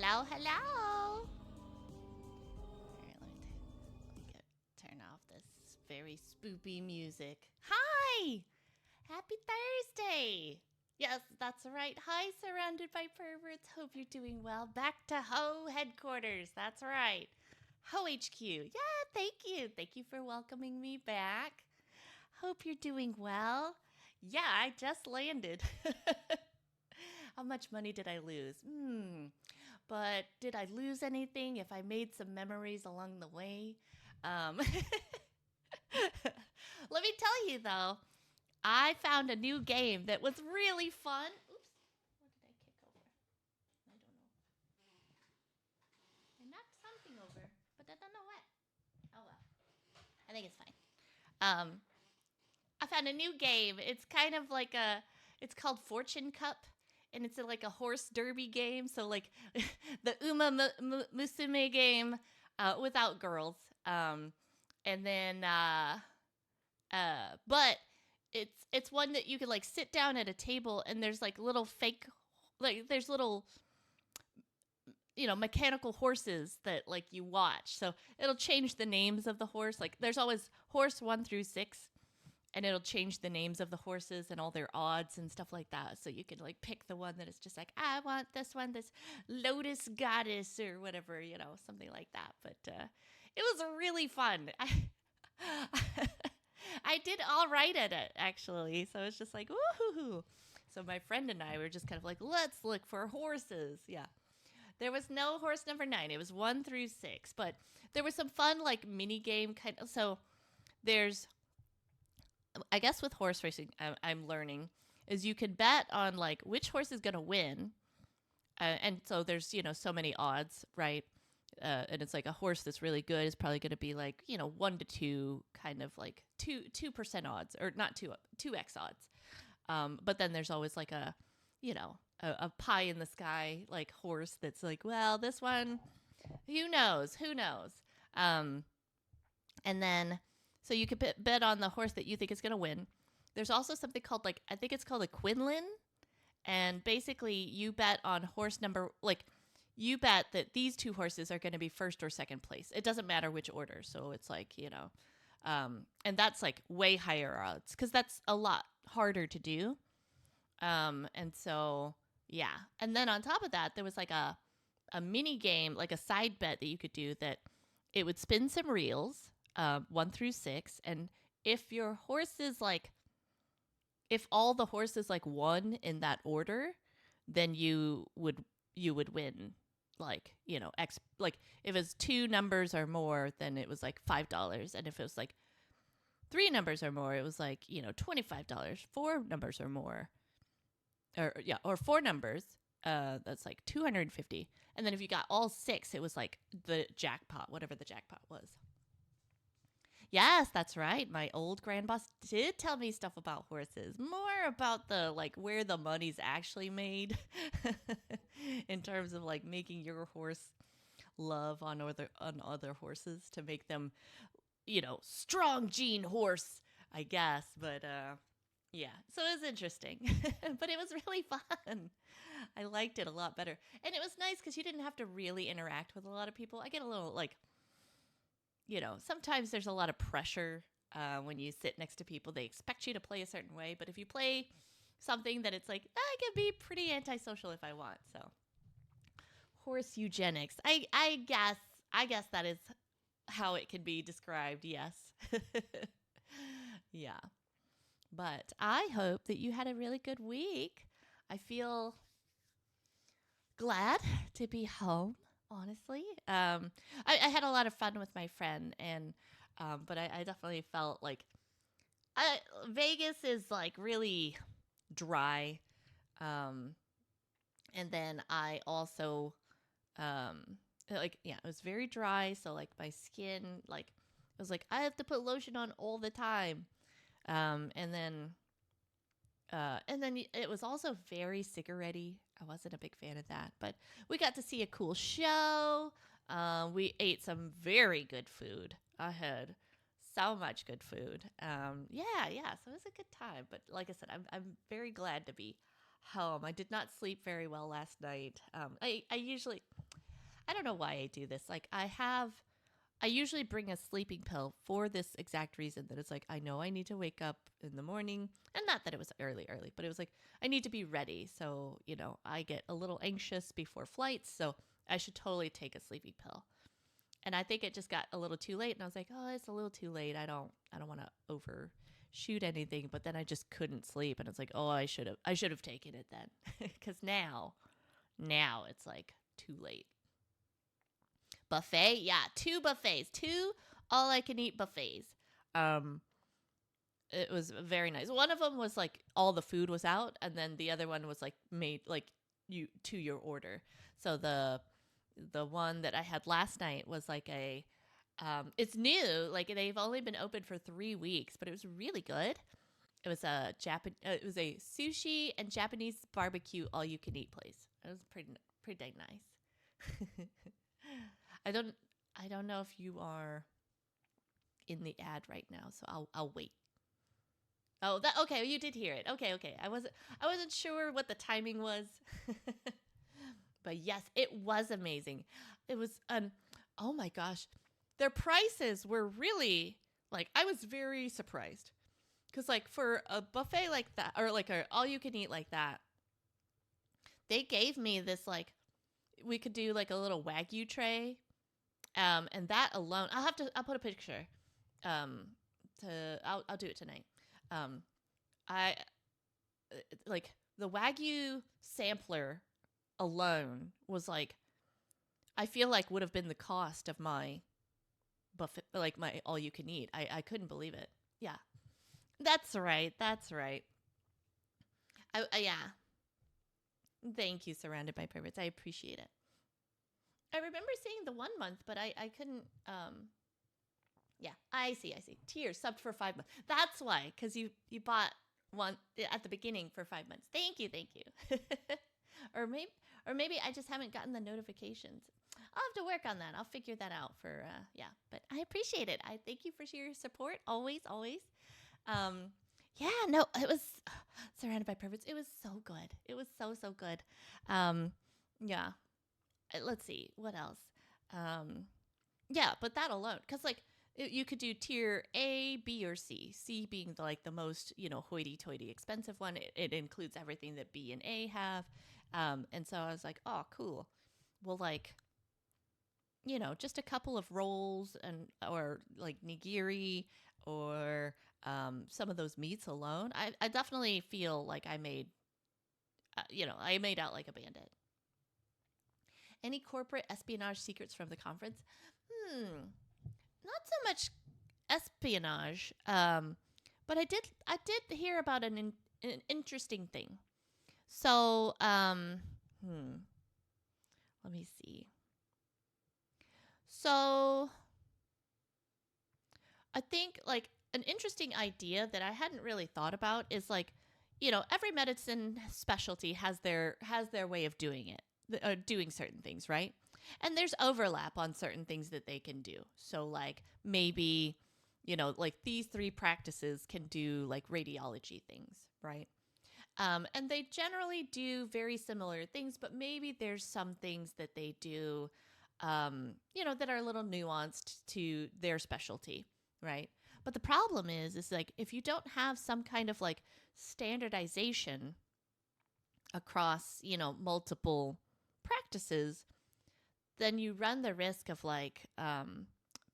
Hello, hello. Alright, turn off this very spoopy music. Hi! Happy Thursday! Yes, that's right. Hi, surrounded by perverts. Hope you're doing well. Back to Ho headquarters. That's right. Ho HQ. Yeah, thank you. Thank you for welcoming me back. Hope you're doing well. Yeah, I just landed. How much money did I lose? But did I lose anything? If I made some memories along the way? Let me tell you though, I found a new game that was really fun. Oops, what did I kick over? I don't know. I knocked something over, but I don't know what. Oh well, I think it's fine. I found a new game. It's kind of like it's called Fortune Cup, and it's like a horse derby game. So like the Musume game without girls. And then but it's one that you could like sit down at a table and there's like little fake, like there's little mechanical horses that like you watch. So it'll change the names of the horse. Like there's always horse 1 through 6, and it'll change the names of the horses and all their odds and stuff like that. So you can like pick the one that is just like, I want this one, this Lotus Goddess or whatever, something like that. But it was really fun. I did all right at it, actually. So it's just like, woohoo. So my friend and I were just kind of like, let's look for horses. Yeah. There was no horse number 9. It was 1 through 6. But there was some fun, like, mini game kind of. So there's, I guess with horse racing, I'm learning, is you can bet on, like, which horse is going to win. And so there's, so many odds, right? And it's like a horse that's really good is probably going to be like 1 to 2, kind of like 2% odds, or not 2x odds. But then there's always like a pie in the sky like horse that's like, well, this one, who knows? And then so you could bet on the horse that you think is going to win. There's also something called, like, I think it's called a Quinlan, and basically you bet on horse number, like, you bet that these 2 horses are going to be first or second place. It doesn't matter which order. So it's like, and that's like way higher odds because that's a lot harder to do. And so, yeah. And then on top of that, there was like a mini game, like a side bet that you could do, that it would spin some reels, 1 through 6. And if your horse is like, if all the horses like won in that order, then you would win, like, X, like if it's 2 numbers or more, then it was like $5. And if it was like 3 numbers or more, it was like, $25. 4 numbers or more, or 4 numbers, that's like 250. And then if you got all 6, it was like the jackpot, whatever the jackpot was. Yes, that's right. My old grand boss did tell me stuff about horses, more about the, like, where the money's actually made in terms of like making your horse love on other horses to make them, strong gene horse, I guess. But yeah, so it was interesting, but it was really fun. I liked it a lot better, and it was nice because you didn't have to really interact with a lot of people. I get a little like, sometimes there's a lot of pressure when you sit next to people. They expect you to play a certain way, but if you play something that it's like, I can be pretty antisocial if I want. So horse eugenics, I guess that is how it can be described. Yes. Yeah. But I hope that you had a really good week. I feel glad to be home, honestly. I had a lot of fun with my friend, and but I definitely felt like Vegas is like really dry. And then I also, like, yeah, it was very dry. So like my skin, like, it was like I have to put lotion on all the time. And then it was also very cigarette-y. I wasn't a big fan of that, but we got to see a cool show. We ate some very good food. I had so much good food. Yeah. So it was a good time. But like I said, I'm very glad to be home. I did not sleep very well last night. I usually, I don't know why I do this. Like I usually bring a sleeping pill for this exact reason that it's like I know I need to wake up in the morning, and not that it was early, but it was like I need to be ready. So, I get a little anxious before flights, so I should totally take a sleeping pill. And I think it just got a little too late, and I was like, "Oh, it's a little too late. I don't want to overshoot anything." But then I just couldn't sleep, and it's like, "Oh, I should have taken it then." Cuz now it's like too late. Buffet? Yeah, two buffets. Two all I can eat buffets. Um it was very nice. One of them was like all the food was out, and then the other one was like made like you to your order. So the one that I had last night was like a it's new. Like they've only been open for 3 weeks, but it was really good. It was a sushi and Japanese barbecue all you can eat place. It was pretty dang nice. I don't I don't know if you are in the ad right now, so I'll wait. Oh, that okay. You did hear it. Okay, okay. I wasn't sure what the timing was, but yes, it was amazing. It was oh my gosh, their prices were really like I was very surprised because like for a buffet like that or like a all you can eat like that, they gave me this like we could do like a little wagyu tray, and that alone I'll put a picture, um, I'll do it tonight. Um, I like the wagyu sampler alone was like I feel like would have been the cost of my buffet, like my all you can eat. I couldn't believe it. Yeah, that's right. That's right. Yeah. Thank you, Surrounded by Purpose. I appreciate it. I remember seeing the 1 month, but I couldn't. Yeah, I see. Tiers subbed for 5 months. That's why, because you bought one at the beginning for 5 months. Thank you. or maybe or maybe I just haven't gotten the notifications. I'll have to work on that. I'll figure that out for yeah. But I appreciate it. I thank you for your support. Always, always. Um, yeah, no, it was Surrounded by Purpose. It was so good. It was so good. Um, yeah. Let's see what else. Um, yeah, but that alone, because like you could do tier A, B, or C. C being the most hoity-toity expensive one. It includes everything that B and A have, and so I was like, oh, cool. Well, like just a couple of rolls and or like nigiri or some of those meats alone. I definitely feel like I made out like a bandit. Any corporate espionage secrets from the conference? Not so much espionage, but I did hear about an interesting thing. So, let me see. So, I think like an interesting idea that I hadn't really thought about is like, every medicine specialty has their way of doing it, doing certain things, right? And there's overlap on certain things that they can do. So like maybe, like these three practices can do like radiology things, right? And they generally do very similar things, but maybe there's some things that they do, that are a little nuanced to their specialty, right? But the problem is like if you don't have some kind of like standardization across, multiple practices, then you run the risk of like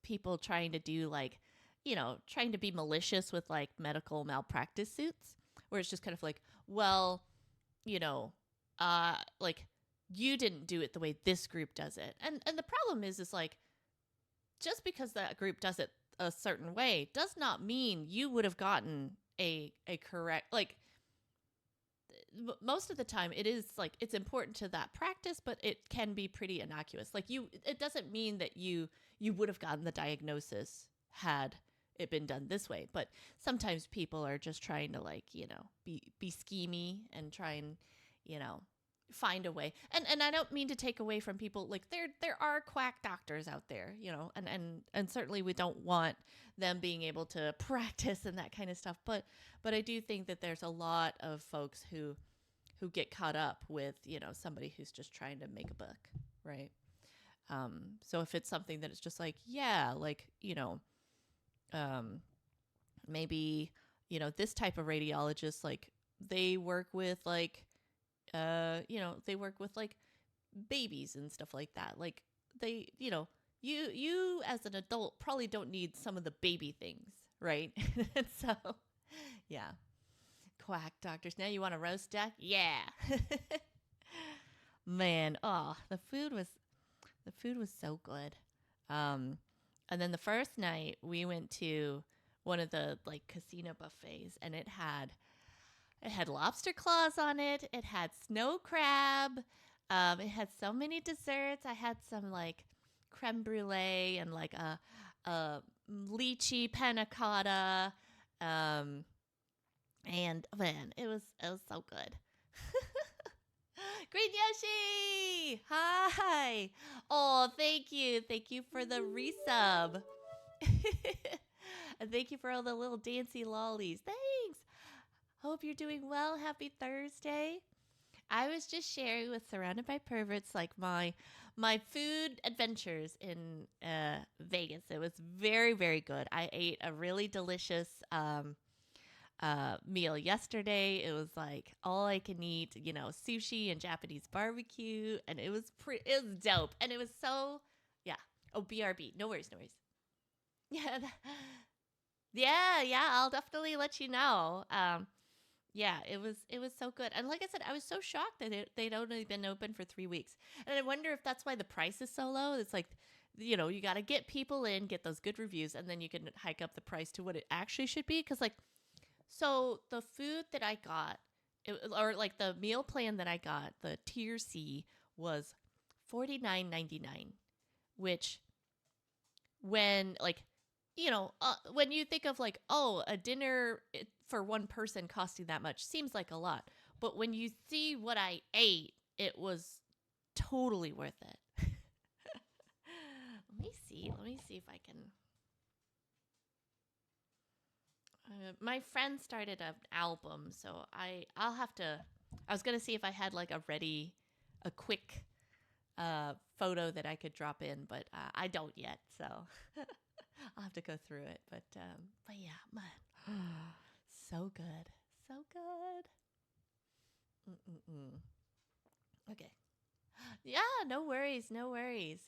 people trying to do like, trying to be malicious with like medical malpractice suits, where it's just kind of like, well, you know, like you didn't do it the way this group does it, and the problem is like just because that group does it a certain way does not mean you would have gotten a correct like most of the time it is like it's important to that practice, but it can be pretty innocuous. Like it doesn't mean that you would have gotten the diagnosis had it been done this way. But sometimes people are just trying to like be schemy and try and you know find a way. And I don't mean to take away from people. Like there are quack doctors out there, and certainly we don't want them being able to practice and that kind of stuff. But I do think that there's a lot of folks who get caught up with somebody who's just trying to make a buck, right? So if it's something that it's just like, yeah, like, um, maybe, this type of radiologist, like they work with like, they work with like babies and stuff like that. Like they, you as an adult probably don't need some of the baby things, right? And so, yeah. Quack doctors. Now you want a roast duck? Yeah. Man, oh, the food was so good. Um, and then the first night we went to one of the like casino buffets, and it had lobster claws on it. It had snow crab. It had so many desserts. I had some like creme brulee and like a lychee panna cotta. Um, and man, it was so good. Green Yoshi! Hi! Oh, thank you for the resub. And thank you for all the little dancy lollies. Thanks! Hope you're doing well. Happy Thursday. I was just sharing with Surrounded by Perverts like my food adventures in Vegas. It was very, very good. I ate a really delicious meal yesterday. It was like all I can eat, sushi and Japanese barbecue, and it was dope, and it was so yeah. Oh, BRB, no worries, no worries. Yeah, yeah, yeah. I'll definitely let you know. Yeah, it was so good, and like I said, I was so shocked that they'd only been open for 3 weeks, and I wonder if that's why the price is so low. It's like, you got to get people in, get those good reviews, and then you can hike up the price to what it actually should be. Because like, so the food that I got, or like the meal plan that I got, the tier C was $49.99, which when like when you think of like, oh, a dinner for one person costing that much seems like a lot, but when you see what I ate, it was totally worth it. Let me see if I can. My friend started an album, so I'll have to. I was gonna see if I had like a quick photo that I could drop in, but I don't yet. So I'll have to go through it. But yeah, man, so good, so good. Mm-mm-mm. Okay. Yeah, no worries, no worries.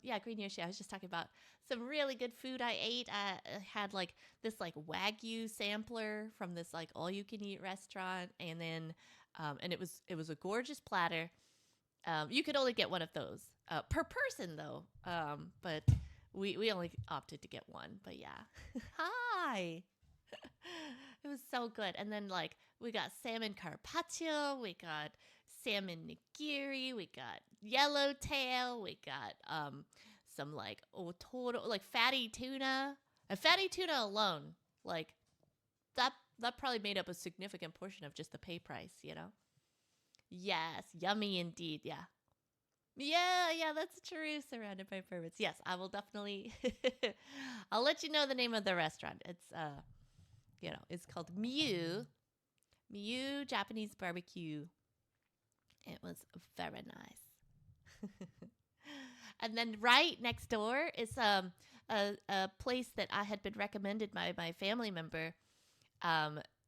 Yeah, Green Yoshi, I was just talking about some really good food I ate. I had like this like Wagyu sampler from this like all you can eat restaurant, and then and it was a gorgeous platter. You could only get one of those per person though. But we only opted to get one. But yeah, hi. It was so good. And then like we got salmon carpaccio, we got salmon nigiri, we got yellowtail, we got some like otoro, like fatty tuna. And fatty tuna alone, like that probably made up a significant portion of just the pay price. Yes, yummy indeed. Yeah. Yeah, yeah, that's true. Surrounded by perverts. Yes, I will definitely. I'll let you know the name of the restaurant. It's called Miu Japanese Barbecue. It was very nice. And then right next door is a place that I had been recommended by my family member.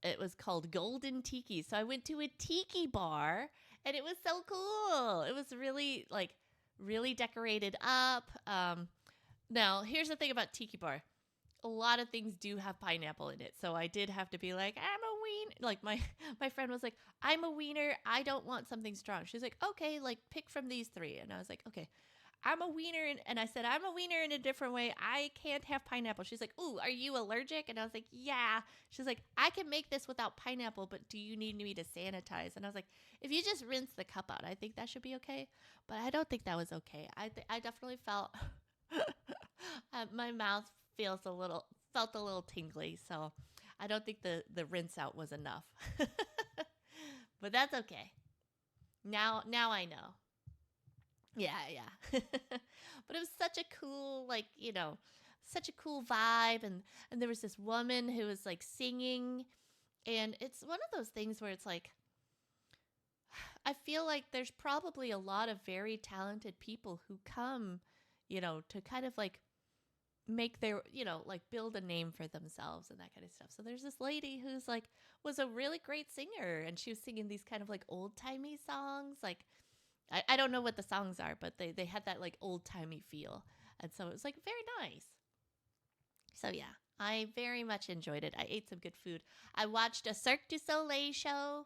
It was called Golden Tiki. So I went to a tiki bar, and it was so cool. It was really like really decorated up. Now here's the thing about tiki bar. A lot of things do have pineapple in it. So I did have to be like, I'm a wiener. Like my friend was like, I'm a wiener. I don't want something strong. She's like, okay, like pick from these three. And I was like, okay. I'm a wiener, and I said, I'm a wiener in a different way. I can't have pineapple. She's like, ooh, are you allergic? And I was like, yeah. She's like, I can make this without pineapple, but do you need me to sanitize? And I was like, if you just rinse the cup out, I think that should be okay. But I don't think that was okay. I definitely felt my mouth felt a little tingly, so I don't think the rinse out was enough. But that's okay. Now I know. Yeah, yeah. But it was such a cool, like, such a cool vibe, and there was this woman who was like singing, and it's one of those things where it's like I feel like there's probably a lot of very talented people who come to kind of like make their, like build a name for themselves and that kind of stuff. So there's this lady who's like was a really great singer, and she was singing these kind of like old-timey songs. Like I don't know what the songs are, but they had that like old-timey feel. And so it was like very nice. So yeah, I very much enjoyed it. I ate some good food. I watched a Cirque du Soleil show.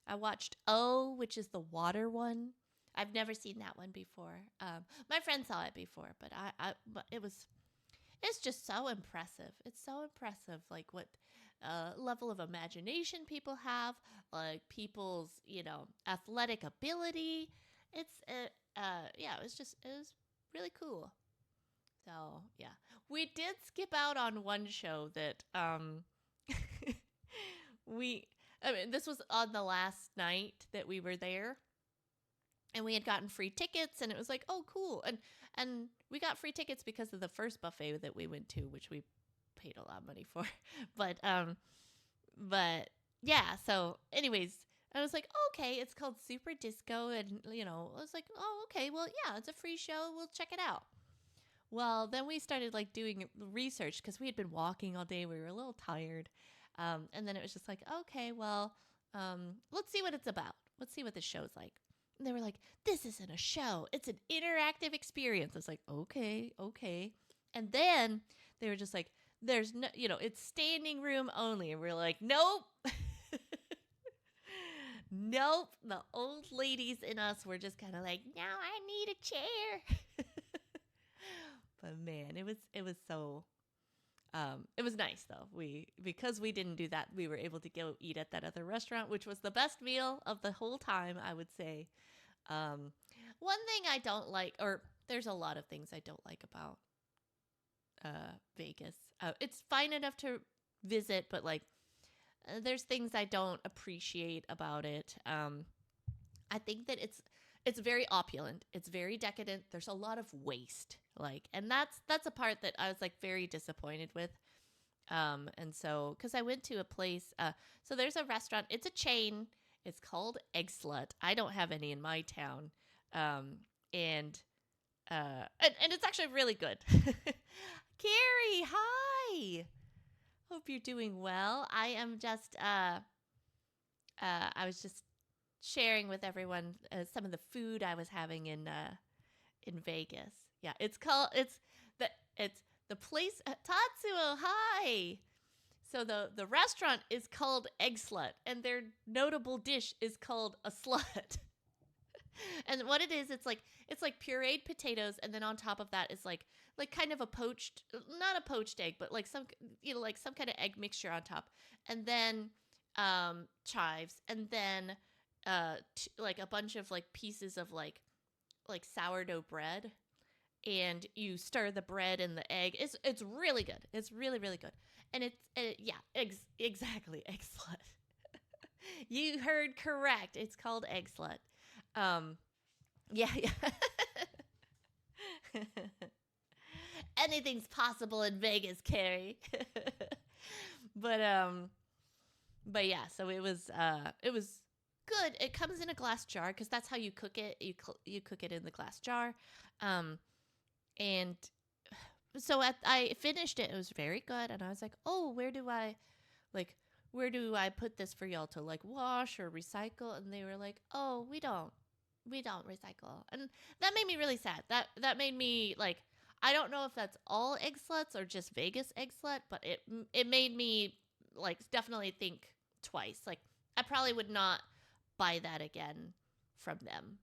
I watched O, which is the water one. I've never seen that one before. My friend saw it before, but but it's just so impressive. It's so impressive, like what level of imagination people have, like people's athletic ability. It's yeah, it was really cool. So yeah, we did skip out on one show that we. I mean, this was on the last night that we were there, and we had gotten free tickets, and it was like, oh, cool, and we got free tickets because of the first buffet that we went to, which we paid a lot of money for, but yeah. So, anyways, I was like, oh, okay, it's called Super Disco, and I was like, oh, okay, well, yeah, it's a free show, we'll check it out. Well, then we started like doing research because we had been walking all day. We were a little tired. And then it was just like, okay, well, let's see what it's about. Let's see what this show's like. And they were like, this isn't a show. It's an interactive experience. I was like, okay, okay. And then they were just like, there's no, it's standing room only. And we're like, nope. Nope. The old ladies in us were just kind of like, now I need a chair. But man, it was so it was nice though. Because we didn't do that, we were able to go eat at that other restaurant, which was the best meal of the whole time, I would say. One thing I don't like, or there's a lot of things I don't like about Vegas. It's fine enough to visit, but like there's things I don't appreciate about it. I think that it's very opulent. It's very decadent. There's a lot of waste. And that's a part that I was like very disappointed with. And so because I went to a place, so there's a restaurant. It's a chain. It's called Egg Slut. I don't have any in my town. And and it's actually really good. Carrie, hi. Hope you're doing well. I am just I was just sharing with everyone some of the food I was having in Vegas. Yeah, it's the place Tatsuo. Hi. So the restaurant is called Egg Slut, and their notable dish is called a slut. And what it is, it's like pureed potatoes, and then on top of that is like kind of a poached, not a poached egg, but like some like some kind of egg mixture on top, and then chives, and then like a bunch of like pieces of like sourdough bread, and you stir the bread and the egg. It's really good. It's really really good, and exactly egg slut. You heard correct. It's called Egg Slut. Yeah, yeah. Anything's possible in Vegas, Carrie. but but yeah, so it was good. It comes in a glass jar because that's how you cook it. You cook it in the glass jar, and so I finished it. It was very good, and I was like, oh, like where do I put this for y'all to like wash or recycle? And they were like, oh, we don't recycle, and that made me really sad. That made me like, I don't know if that's all egg sluts or just Vegas egg slut, but it made me like definitely think twice. Like I probably would not buy that again from them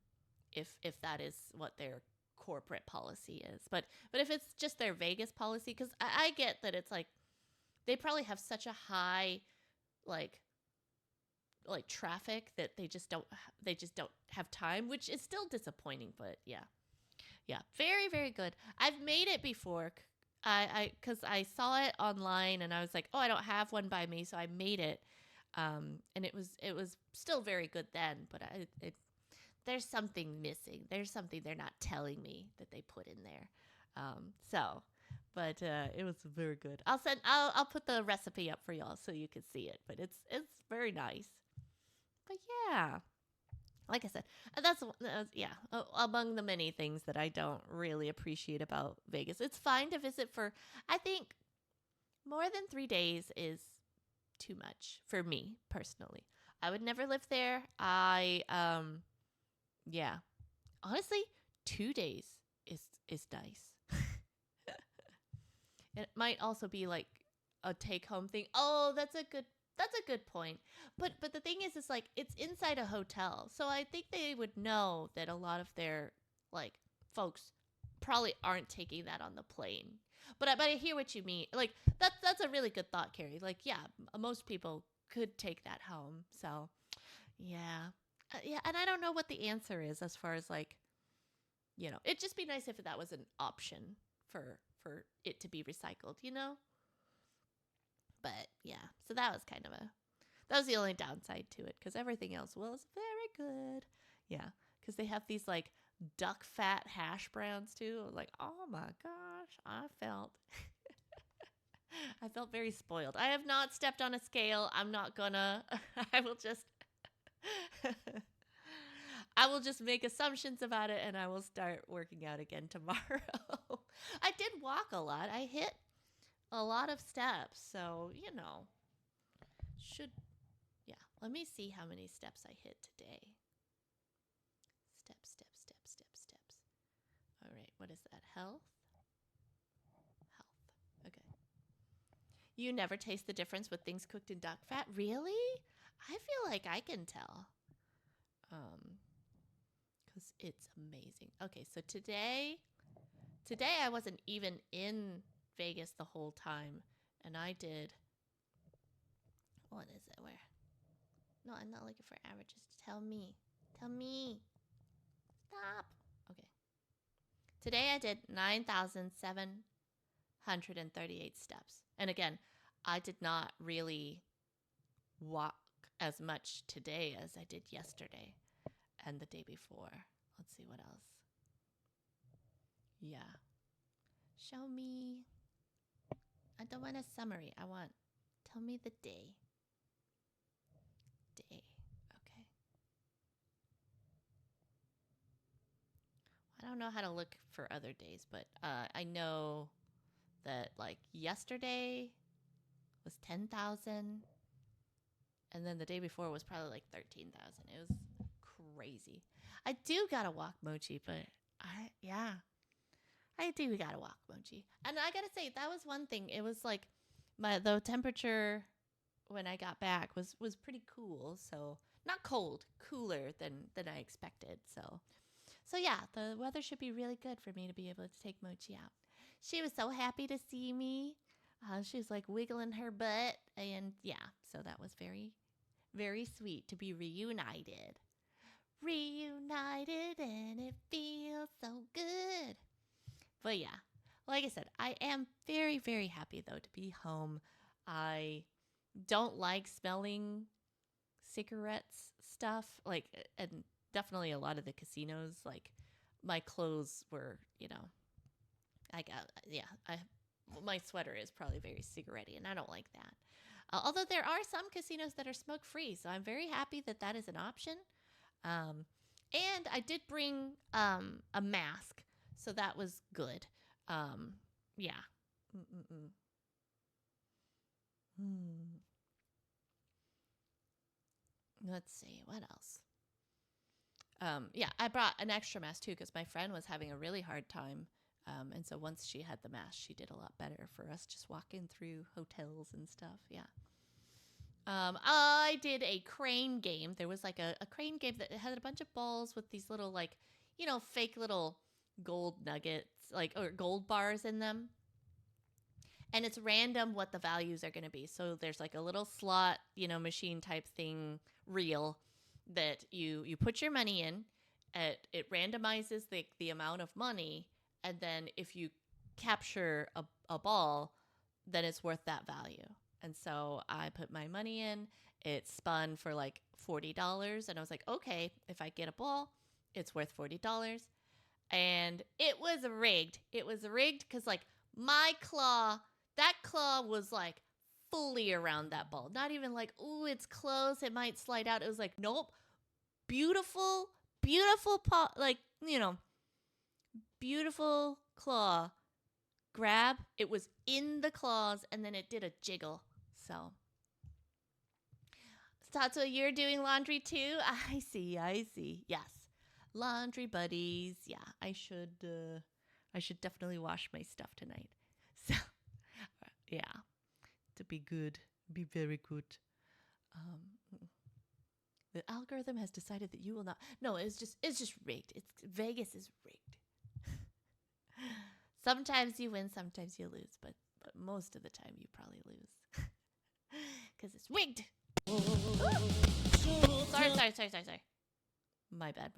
if that is what their corporate policy is. But if it's just their Vegas policy, because I get that it's like they probably have such a high like traffic that they just don't have time, which is still disappointing. But yeah, very very good. I've made it before. I because I saw it online and I was like, oh, I don't have one by me, so I made it. And it was still very good then, but there's something missing. There's something they're not telling me that they put in there. But it was very good. I'll put the recipe up for y'all so you can see it. But it's very nice. But yeah. Like I said, yeah, among the many things that I don't really appreciate about Vegas. It's fine to visit for, I think, more than 3 days is too much for me personally. I would never live there. Yeah, honestly, 2 days is nice. It might also be like a take home thing. Oh, that's a good point. But the thing is like it's inside a hotel. So I think they would know that a lot of their like folks probably aren't taking that on the plane. But I hear what you mean. Like that's a really good thought, Carrie. Like yeah, most people could take that home. So, yeah. Yeah, and I don't know what the answer is as far as like, it'd just be nice if that was an option for it to be recycled. But yeah, so that was the only downside to it because everything else was very good. Yeah, because they have these like duck fat hash browns too. Like, oh my gosh, I felt very spoiled. I have not stepped on a scale. I'm not gonna. I will just I will just make assumptions about it and I will start working out again tomorrow. I did walk a lot. I hit a lot of steps. So, should, yeah. Let me see how many steps I hit today. Steps, steps, steps, steps, steps. All right. What is that? Health? Health. Okay. You never taste the difference with things cooked in duck fat? Really? I feel like I can tell. Because it's amazing. Okay, so today I wasn't even in Vegas the whole time, and I did. What is it? Where? No, I'm not looking for averages. Tell me. Tell me. Stop. Okay. Today I did 9,738 steps. And again, I did not really walk as much today as I did yesterday and the day before. Let's see what else. Yeah. Show me. I don't want a summary. I want. Tell me the day. Day. Okay. I don't know how to look for other days, but I know that like yesterday was 10,000, and then the day before was probably like 13,000. It was crazy. I do gotta walk Mochi, but yeah, I do gotta walk Mochi. And I gotta say that was one thing. It was like the temperature when I got back was pretty cool. So not cold, cooler than I expected. So yeah, the weather should be really good for me to be able to take Mochi out. She was so happy to see me. She was like wiggling her butt, and yeah, so that was very, very sweet to be reunited. Reunited, and it feels so good. But yeah, like I said, I am very, very happy though to be home. I don't like smelling cigarettes stuff, like, and definitely a lot of the casinos, like, my clothes were, I got, yeah, my sweater is probably very cigarette-y, and I don't like that. Although there are some casinos that are smoke-free, so I'm very happy that that is an option. Um, and I did bring a mask, so that was good. Yeah. Mm-mm-mm. Hmm. Let's see, what else? Yeah, I brought an extra mask too because my friend was having a really hard time. And so once she had the mask, she did a lot better for us just walking through hotels and stuff. Yeah. I did a crane game. There was like a crane game that had a bunch of balls with these little, like, fake little gold nuggets, like, or gold bars in them. And it's random what the values are going to be. So there's like a little slot, machine type thing, reel that you put your money in. It randomizes the amount of money, and then if you capture a ball, then it's worth that value. And so I put my money in. It spun for like $40, and I was like, okay, if I get a ball, it's worth $40. And it was rigged. It was rigged because like that claw was like fully around that ball. Not even like, ooh, it's close. It might slide out. It was like, nope, beautiful, beautiful paw, like, beautiful claw grab. It was in the claws, and then it did a jiggle. So, Tatsuo, you're doing laundry too? I see, I see. Yes. Laundry buddies. Yeah, I should definitely wash my stuff tonight. So, yeah, to be good, be very good. The algorithm has decided that you will not. No, it's just rigged. It's Vegas is rigged. Sometimes you win, sometimes you lose, but most of the time you probably lose because it's rigged. Sorry. My bad.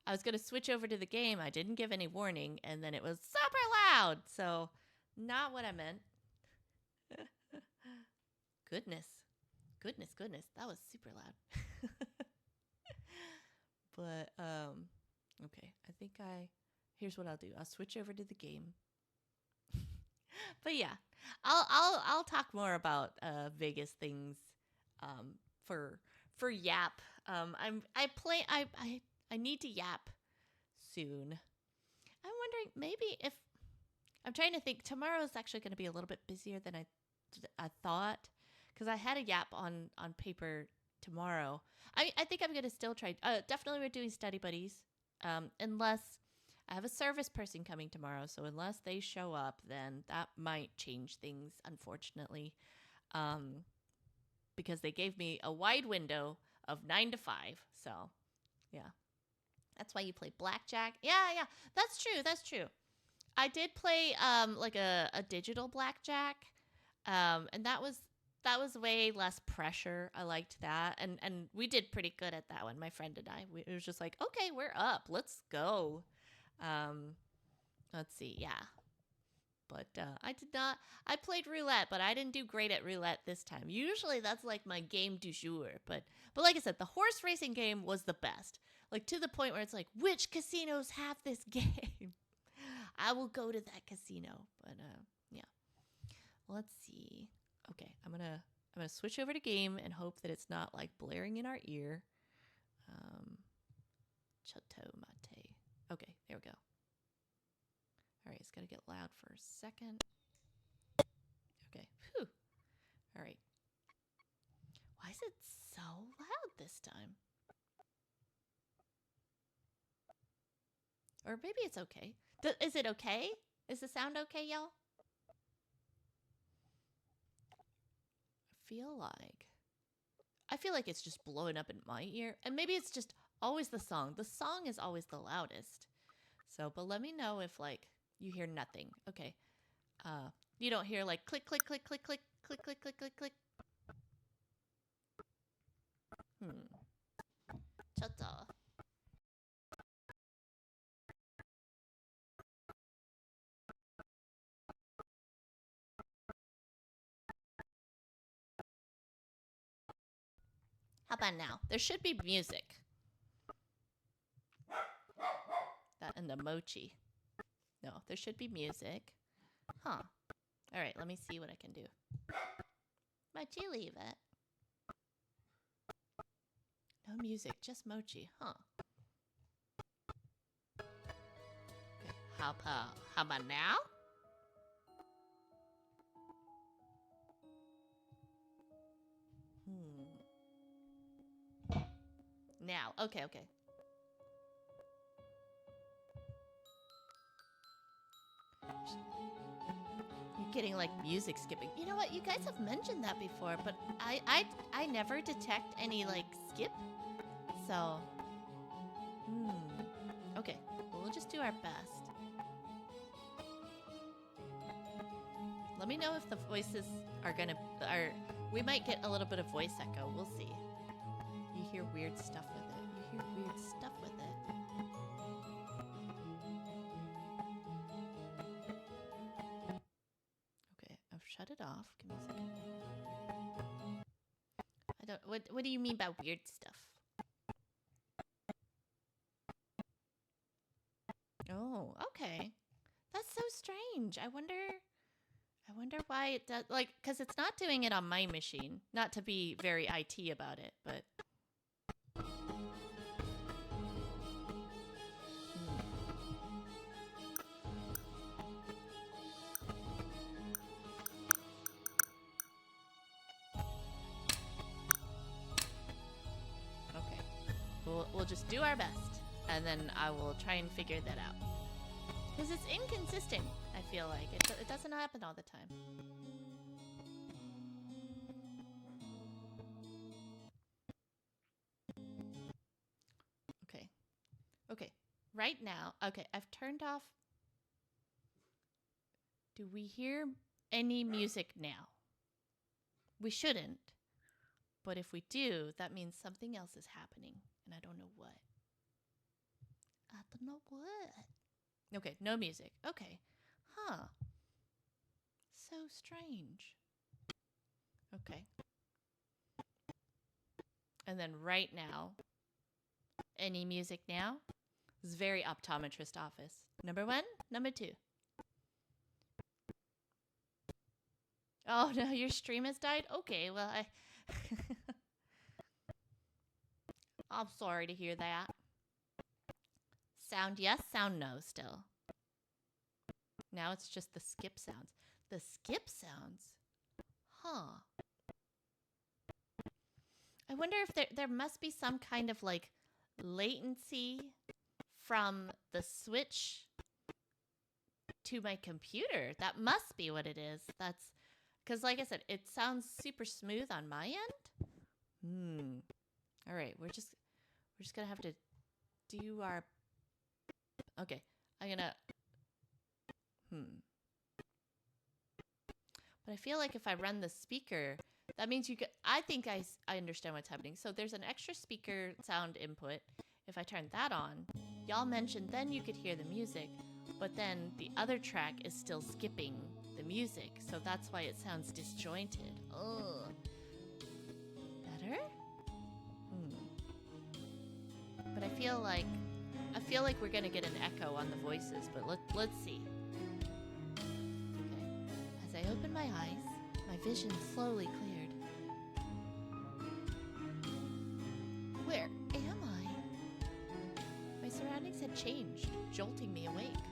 I was gonna switch over to the game. I didn't give any warning, and then it was super loud. So, not what I meant. Goodness, that was super loud. But okay. I think here's what I'll do. I'll switch over to the game. But yeah, I'll talk more about Vegas things for Yap. I need to Yap soon. I'm wondering maybe if I'm trying to think tomorrow's actually going to be a little bit busier than I thought because I had a Yap on paper tomorrow. I think I'm going to still try. Definitely we're doing study buddies. Unless I have a service person coming tomorrow, so unless they show up, then that might change things, unfortunately. Because they gave me a wide window of 9 to 5. So, yeah. That's why you play blackjack. Yeah. That's true. I did play like a digital blackjack. And that was way less pressure. I liked that. And we did pretty good at that one, my friend and I. It was just like, okay, we're up. Let's go. Let's see. Yeah. But I played roulette, but I didn't do great at roulette this time. Usually that's like my game du jour. But like I said, the horse racing game was the best. Like to the point where it's like, which casinos have this game? I will go to that casino. But yeah. Let's see. Okay, I'm gonna switch over to game and hope that it's not like blaring in our ear. Chateau Mate. Okay, there we go. All right, it's got to get loud for a second. Okay. Whew. All right. Why is it so loud this time? Or maybe it's okay. Is it okay? Is the sound okay, y'all? I feel like it's just blowing up in my ear. And maybe it's just always the song. The song is always the loudest. So, but let me know if like you hear nothing. Okay. You don't hear like click, click, click, click, click, click, click, click, click, click. Chata. How about now? There should be music. That and the mochi. No, there should be music. Huh. All right, let me see what I can do. Might you leave it? No music, just mochi. Huh. Okay. How about now? Now. Okay. You're getting like music skipping. You know what? You guys have mentioned that before, but I never detect any like skip. So, okay. Well, we'll just do our best. Let me know if the voices are we might get a little bit of voice echo. We'll see. You hear weird stuff with it. Okay, I've shut it off. Give me a second. I don't. What do you mean by weird stuff? Oh, okay. That's so strange. I wonder why it does. Like, because it's not doing it on my machine. Not to be very IT about it, but we'll just do our best, and then I will try and figure that out. Because it's inconsistent, I feel like. It doesn't happen all the time. Okay. Okay. Right now, okay, I've turned off. Do we hear any music now? We shouldn't. But if we do, that means something else is happening. And I don't know what. I don't know what. Okay, no music. Okay. Huh. So strange. Okay. And then right now, any music now? This is very optometrist office. Number 1, number 2. Oh no, your stream has died? Okay, well, I'm sorry to hear that. Sound yes, sound no still. Now it's just the skip sounds. The skip sounds? Huh. I wonder if there must be some kind of like latency from the Switch to my computer. That must be what it is. That's because, like I said, it sounds super smooth on my end. All right, we're just gonna have to do our. Okay, I'm gonna. But I feel like if I run the speaker, that means you could. I think I understand what's happening. So there's an extra speaker sound input. If I turn that on, y'all mentioned then you could hear the music, but then the other track is still skipping the music, so that's why it sounds disjointed. Ugh. Better? But I feel like we're gonna get an echo on the voices, but let's see. Okay. As I open my eyes, my vision slowly cleared. Where am I? My surroundings had changed, jolting me awake.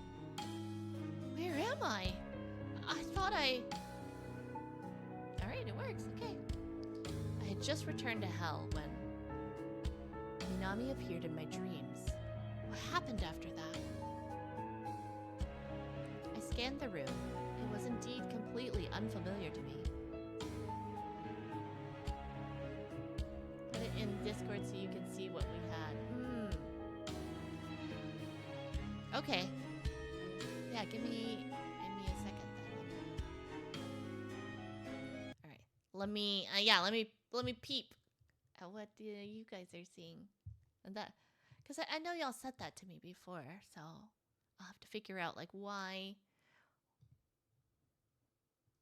Where am I? I thought Alright, it works, okay. I had just returned to hell when Minami appeared in my dreams. What happened after that? I scanned the room. It was indeed completely unfamiliar to me. Put it in Discord so you can see what we had. Okay. Yeah, give me a second then. All right. Let me peep at what you guys are seeing. And that, because I know y'all said that to me before, so I'll have to figure out like why.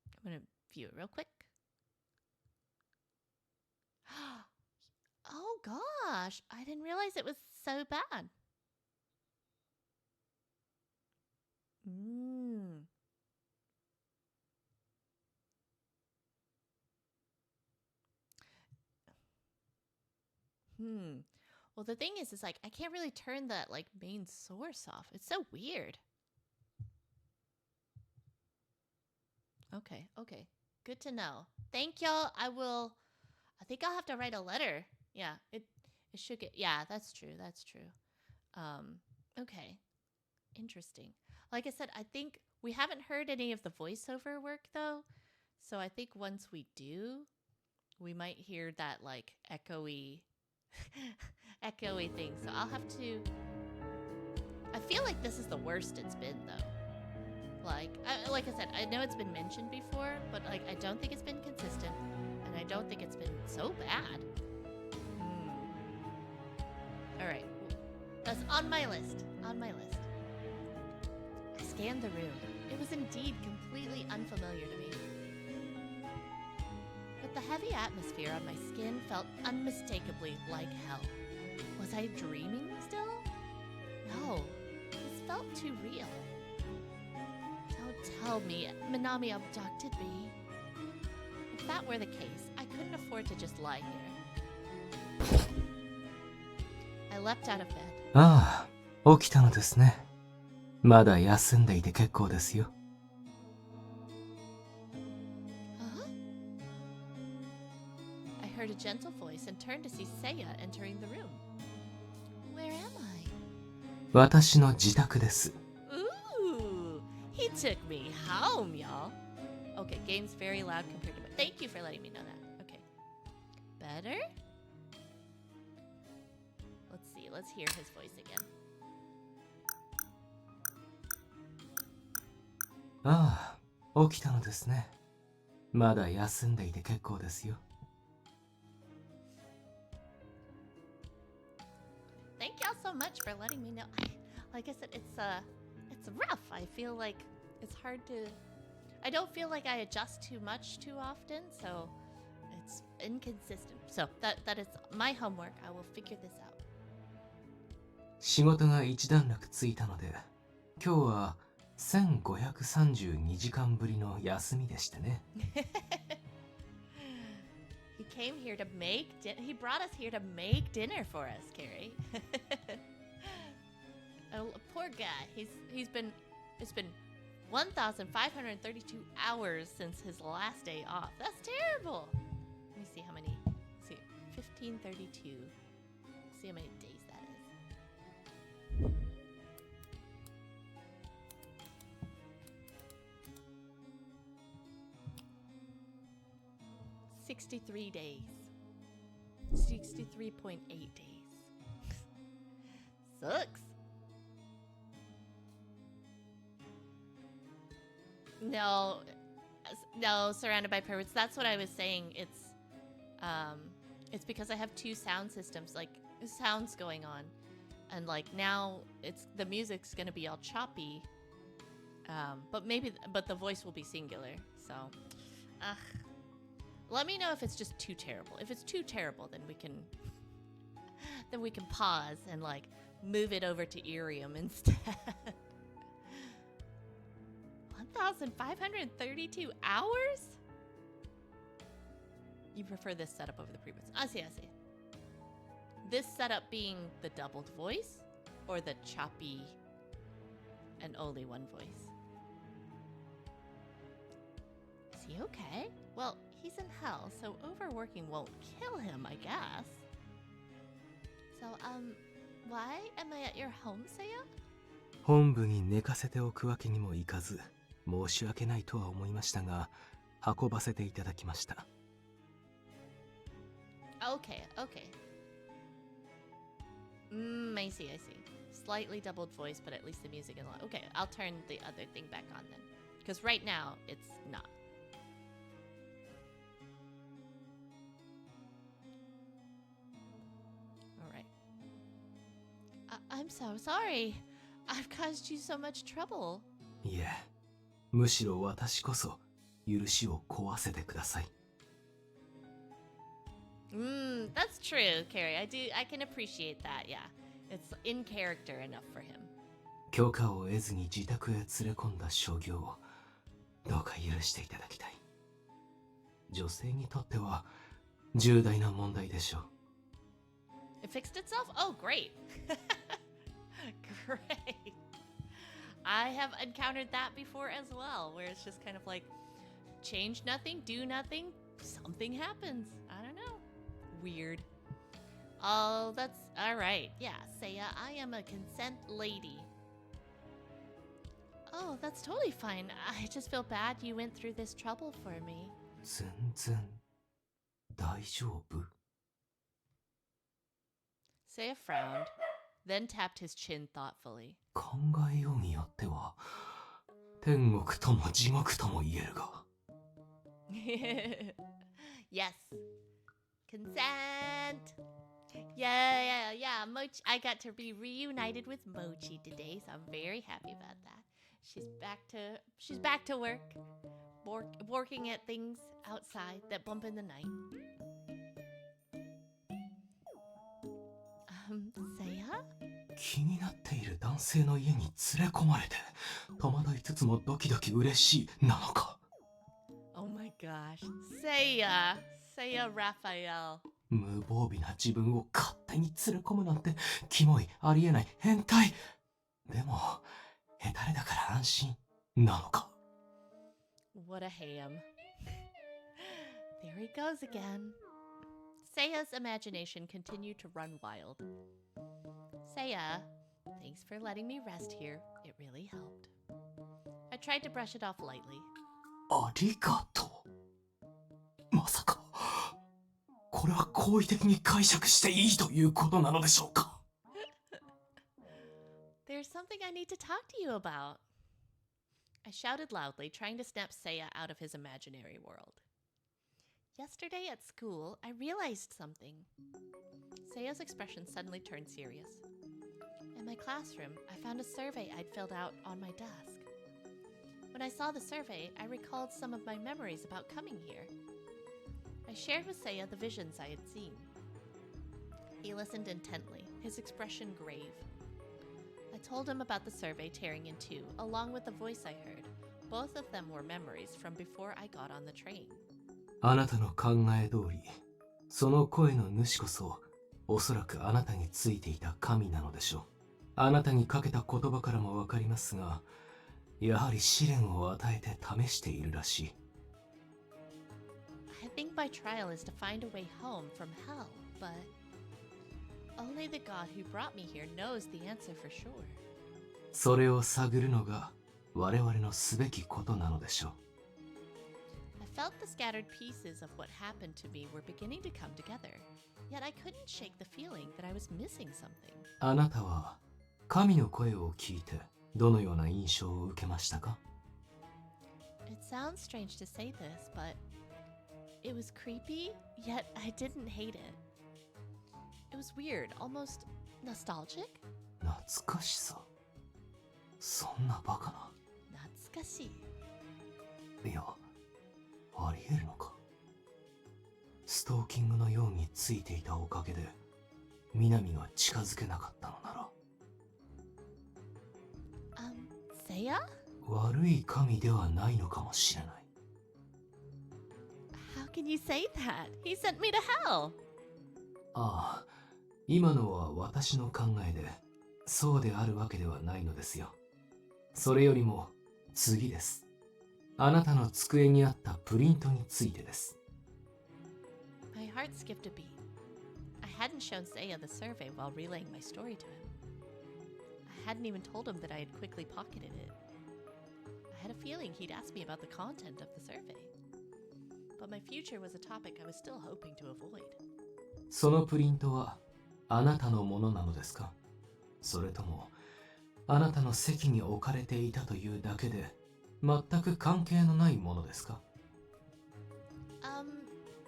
I'm gonna view it real quick. Oh gosh, I didn't realize it was so bad. Well, the thing is like I can't really turn that like main source off. It's so weird. Okay. Good to know. Thank y'all. I think I'll have to write a letter. Yeah, it should get. Yeah, that's true. Okay. Interesting. Like I said, I think we haven't heard any of the voiceover work though. So I think once we do, we might hear that like echoey thing. So I'll have to. I feel like this is the worst it's been though. Like I said, I know it's been mentioned before, but like I don't think it's been consistent, and I don't think it's been so bad. All right, that's on my list. I scanned the room. It was indeed completely unfamiliar to me. But the heavy atmosphere on my skin felt unmistakably like hell. Was I dreaming still? No, this felt too real. Don't tell me Minami abducted me. If that were the case, I couldn't afford to just lie here. I leapt out of bed. ああ、起きたのですね。まだ休んでいて結構ですよ。I heard a gentle voice and turned to see Seiya entering the room. 私の自宅です。 Ooh, he took me home, y'all. Okay, game's very loud compared to. Thank you for letting me know that. Okay, better. Let's see. Let's hear his voice again. ああ、起きたのですね。まだ休んでいて結構ですよ。Thank y'all so much for letting me know. Like I said, it's rough. I feel like it's hard to. I don't feel like I adjust too much too often, so it's inconsistent. So that is my homework. I will figure this out. 仕事が一段落ついたので、今日は1532時間ぶりの休みでしてね。He came here to make. He brought us here to make dinner for us, Carrie. Oh, poor guy. He's been. It's been 1,532 hours since his last day off. That's terrible. Let me see how many. Let's see, 1532. See how many days that is. 63 days. 63.8 days. Sucks. No, surrounded by pirates. That's what I was saying. It's because I have two sound systems, like sounds going on, and like now the music's gonna be all choppy. But the voice will be singular. So, let me know if it's just too terrible. If it's too terrible, then we can pause and like move it over to Iriam instead. 1,532 hours? You prefer this setup over the previous? I see. This setup being the doubled voice or the choppy and only one voice? Is he okay? Well, he's in hell, so overworking won't kill him, I guess. So, why am I at your home, Seiya? 本部に寝かせておくわけにもいかず、申し訳ないとは思いましたが、運ばせていただきました。Okay. I see. Slightly doubled voice, but at least the music is on. Okay, I'll turn the other thing back on then. Because right now, it's not. Alright. I'm so sorry. I've caused you so much trouble. いえ、むしろ私こそ許しを壊せてください。That's true, Carrie. I can appreciate that, yeah. It's in character enough for him. 許可を得ずに自宅へ連れ込んだ所業をどうか許していただきたい。女性にとっては重大な問題でしょう。It fixed itself? Oh, great. Great. I have encountered that before as well, where it's just kind of like, change nothing, do nothing, something happens. I don't know. Weird. Oh, that's alright. Yeah, Seiya, I am a consent lady. Oh, that's totally fine. I just feel bad you went through this trouble for me. 全然大丈夫。Seiya frowned, then tapped his chin thoughtfully. 考えようによっては天国とも地獄とも言えるが。Yes. Consent. Yeah. Mochi, I got to be reunited with Mochi today, so I'm very happy about that. She's back to work, working at things outside that bump in the night. Seiya? 気になっている男性の家に連れ込まれて戸惑いつつもドキドキ嬉しいなのか。 Oh my gosh. Seiya Raphael. 無防備な自分を勝手に連れ込むなんてキモい、ありえない、変態。でもヘタレだから安心なのか。 What a ham. There he goes again. Seiya's imagination continued to run wild. Seiya, Thanks for letting me rest here. It really helped. I tried to brush it off lightly. ありがとう。まさか、これは好意的に解釈していいということなのでしょうか？ There's something I need to talk to you about. I shouted loudly, trying to snap Seiya out of his imaginary world. Yesterday at school, I realized something. Seiya's expression suddenly turned serious. In my classroom, I found a survey I'd filled out on my desk. When I saw the survey, I recalled some of my memories about coming here. I shared with Seiya the visions I had seen. He listened intently, his expression grave. I told him about the survey tearing in two, along with the voice I heard. Both of them were memories from before I got on the train. あなたの考え通り、その声の主こそ、おそらくあなたについていた神なのでしょう。あなたにかけた言葉からもわかりますが、やはり試練を与えて試しているらしい。I think my trial is to find a way home from hell, but only the God who brought me here knows the answer for sure. それを探るのが我々のすべきことなのでしょう。I felt the scattered pieces of what happened to me were beginning to come together, yet I couldn't shake the feeling that I was missing something. あなたは神の声を聞いてどのような印象を受けましたか？ It sounds strange to say this, but it was creepy, yet I didn't hate it. It was weird, almost nostalgic? 懐かしさ。そんなバカな。懐かしい。いや、ありえるのか。ストーキングのようについていたおかげで、南が近づけなかったのなら。Seiya? 悪い神ではないのかもしれない。How can you say that? He sent me to hell. ああ、今のは私の考えで、そうであるわけではないのですよ。それよりも、次です。あなたの机にあったプリントについてです。My heart skipped a beat. I hadn't shown Seiya the survey while relaying my story to him. I hadn't even told him that I had quickly pocketed it. I had a feeling he'd ask me about the content of the survey. But my future was a topic I was still hoping to avoid. そのプリントは、あなたのものなのですか？それとも、あなたの席に置かれていたというだけで、全く関係のないものですか？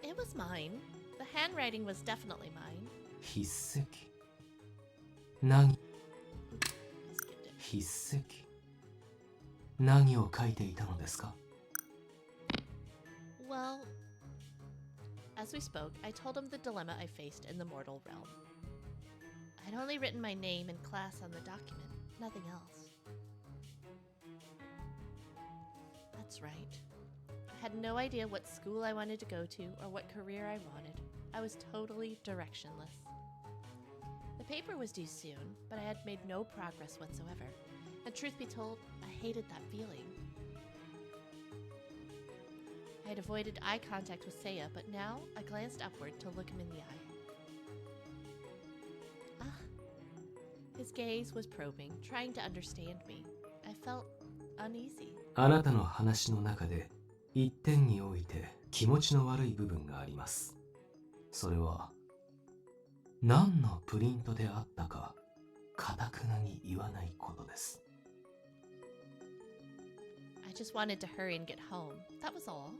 It was mine. The handwriting was definitely mine. 筆跡。何？ I skipped it. 筆跡。何を書いていたのですか？ Well, as we spoke, I told him the dilemma I faced in the mortal realm. I'd only written my name and class on the document, nothing else. That's right. I had no idea what school I wanted to go to or what career I wanted. I was totally directionless. The paper was due soon, but I had made no progress whatsoever. And truth be told, I hated that feeling. I had avoided eye contact with Seiya, but now I glanced upward to look him in the eye. His gaze was probing, trying to understand me. I felt uneasy. あなたの話の中で、一点において気持ちの悪い部分があります。それは、何のプリントであったか、堅くなに言わないことです。I just wanted to hurry and get home. That was all.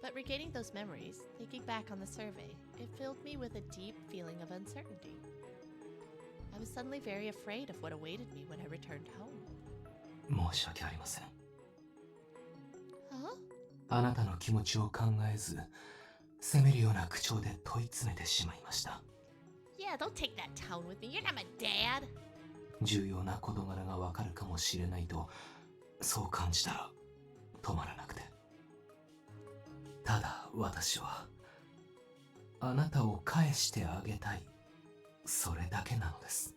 But regaining those memories, thinking back on the survey, it filled me with a deep feeling of uncertainty. I was suddenly very afraid of what awaited me when I returned home. 申し訳ありません。Huh? あなたの気持ちを考えず、責めるような口調で問い詰めてしまいました。Yeah, don't take that tone with me. You're not my dad. 重要な事柄がわかるかもしれないと、そう感じたら止まらなくて。ただ私は、あなたを返してあげたい。それだけなのです。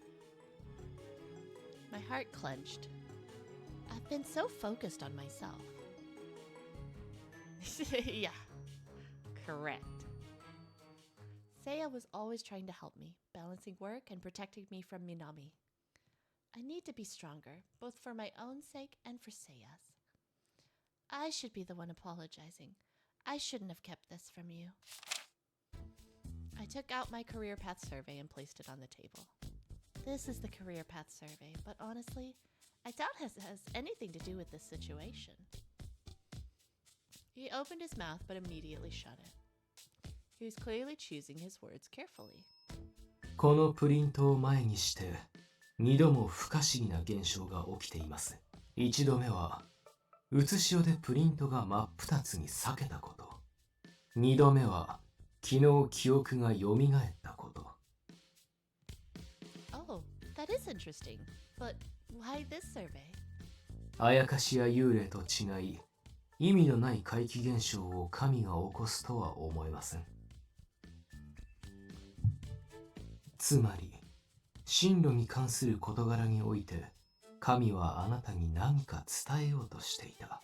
My heart clenched. I've been so focused on myself. Yeah, correct. Seiya was always trying to help me, balancing work and protecting me from Minami. I need to be stronger, both for my own sake and for Seiya's. I should be the one apologizing. I shouldn't have kept this from you. I took out my career path survey and placed it on the table. This is the career path survey, but honestly, I doubt it has anything to do with this situation. He opened his mouth but immediately shut it. He was clearly choosing his words carefully. このプリントを前にして、2度も不可思議な現象が起きています。1度目は、写し代でプリントが真っ二つに裂けたこと。2度目は、昨日記憶が蘇ったこと。Oh, that is interesting. But why this survey? あやかしや幽霊と違い、意味のない怪奇現象を神が起こすとは思えません。つまり、進路に関する事柄において、神はあなたに何か伝えようとしていた。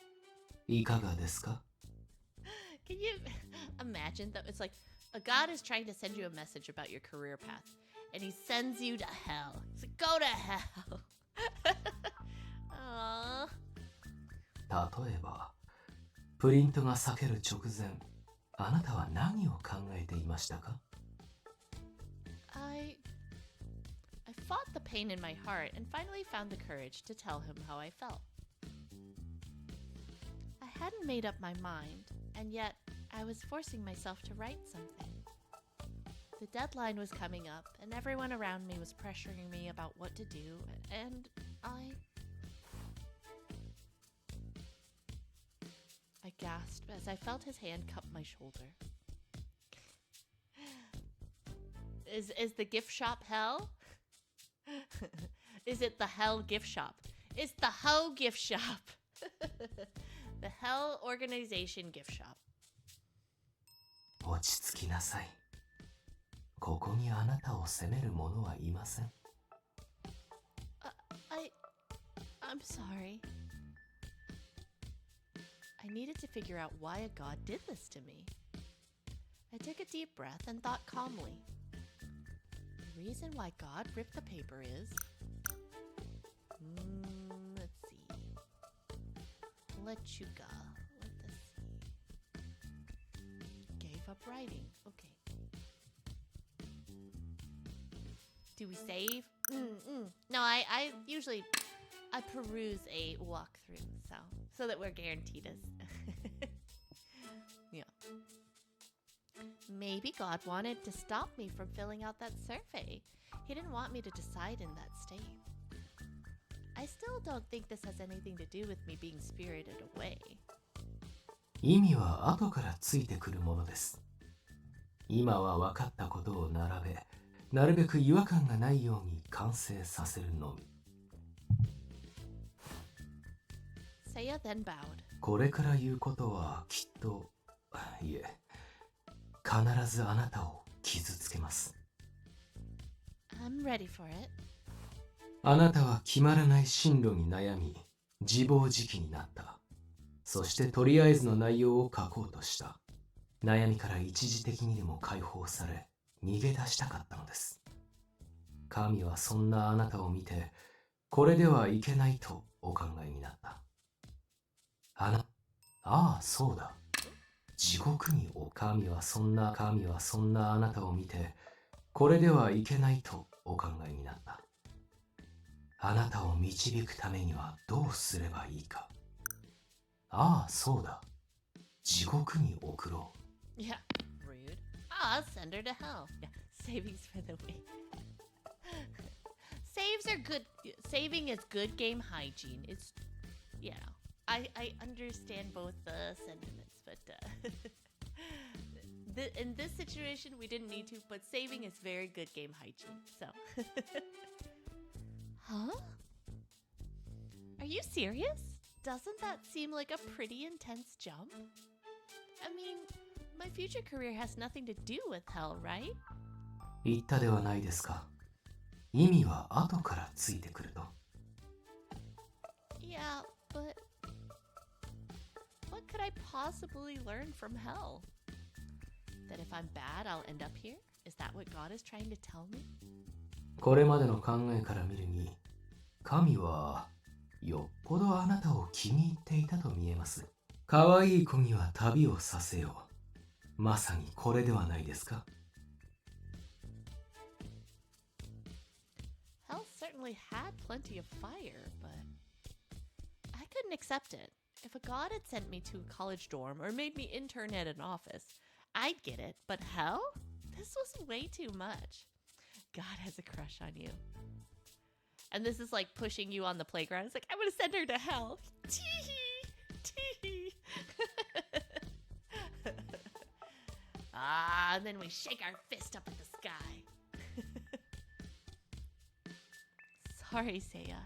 いかがですか？ Can you imagine that it's like a god is trying to send you a message about your career path, and he sends you to hell. He's like, go to hell. Aww. 例えば、プリントが裂ける直前、あなたは何を考えていましたか？ I fought the pain in my heart and finally found the courage to tell him how I felt. I hadn't made up my mind, and yet I was forcing myself to write something. The deadline was coming up, and everyone around me was pressuring me about what to do, and I gasped as I felt his hand cup my shoulder. Is the gift shop hell? Is it the hell gift shop? It's the Ho gift shop. The Hell Organization gift shop. 落ち着きなさい。ここにあなたを責める者はいません。I'm sorry. I needed to figure out why a god did this to me. I took a deep breath and thought calmly. The reason why God ripped the paper is... let's see. Let you go. Let us see. Gave up writing. Okay. Do we save? No, I usually... I peruse a walkthrough, so that we're guaranteed as... Yeah. Maybe God wanted to stop me from filling out that survey. He didn't want me to decide in that state. I still don't think this has anything to do with me being spirited away. 意味は後からついてくるものです。今は分かったことを並べ、なるべく違和感がないように完成させるのみ。Seiya then bowed. これから言うことはきっと、いえ、必ずあなたを傷つけます。I'm ready for it. あなたは決まらない進路に悩み、自暴自棄になった。そしてとりあえずの内容を書こうとした。悩みから一時的にでも解放され、逃げ出したかったのです。神はそんなあなたを見て、これではいけないとお考えになった。ああ、そうだ。地獄に神はそんなあなたを見て、これではいけないとお考えになった。あなたを導くためにはどうすればいいか。ああ、そうだ。地獄に送ろう。Yeah, rude. I'll send her to hell. Yeah, savings for the week. Saves are good. Saving is good game hygiene. It's, you know, I understand both the sentiments, but in this situation, we didn't need to, but saving is very good game hygiene, so. Huh? Are you serious? Doesn't that seem like a pretty intense jump? I mean, my future career has nothing to do with hell, right? 言ったではないですか。意味は後からついてくると。Yeah, but what could I possibly learn from hell? That if I'm bad, I'll end up here? Is that what God is trying to tell me? これまでの考えから見るに、神はよっぽどあなたを気に入っていたと見えます。可愛い子には旅をさせよう。まさにこれではないですか。Hell certainly had plenty of fire, but I couldn't accept it. If a god had sent me to a college dorm or made me intern at an office, I'd get it. But hell? This was way too much. God has a crush on you. And this is like pushing you on the playground. It's like, I'm going to send her to hell. Tee-hee. Tee-hee. And then we shake our fist up at the sky. Sorry, Seiya.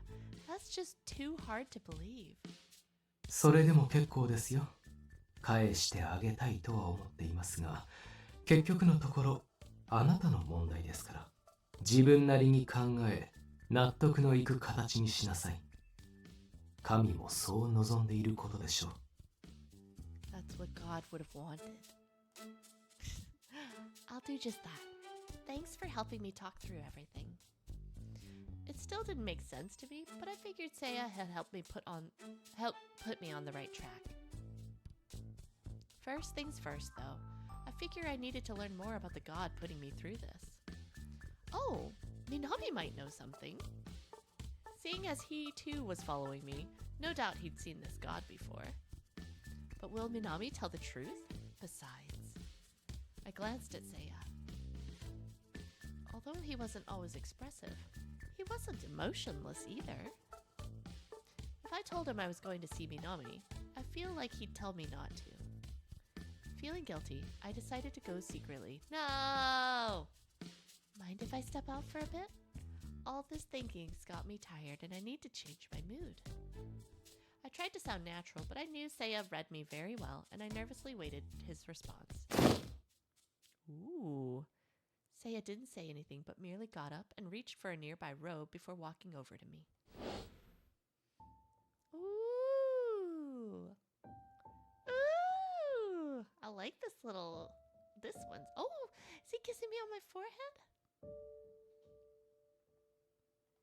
That's just too hard to believe. それでも結構ですよ。返してあげたいとは思っていますが、結局のところ、あなたの問題ですから。自分なりに考え、納得のいく形にしなさい。神もそう望んでいることでしょう。That's what God would have wanted. I'll do just that. Thanks for helping me talk through everything. It still didn't make sense to me, but I figured Seiya had helped put me on the right track. First things first, though, I figure I needed to learn more about the god putting me through this. Oh, Minami might know something. Seeing as he too was following me, no doubt he'd seen this god before. But will Minami tell the truth? Besides, I glanced at Seiya. Although he wasn't always expressive, he wasn't emotionless either. If I told him I was going to see Minami, I feel like he'd tell me not to. Feeling guilty, I decided to go secretly. No! Mind if I step out for a bit? All this thinking's got me tired and I need to change my mood. I tried to sound natural, but I knew Seiya read me very well and I nervously waited his response. Ooh. Seiya didn't say anything but merely got up and reached for a nearby robe before walking over to me. Ooh. Ooh. I like this one's. Oh, is he kissing me on my forehead?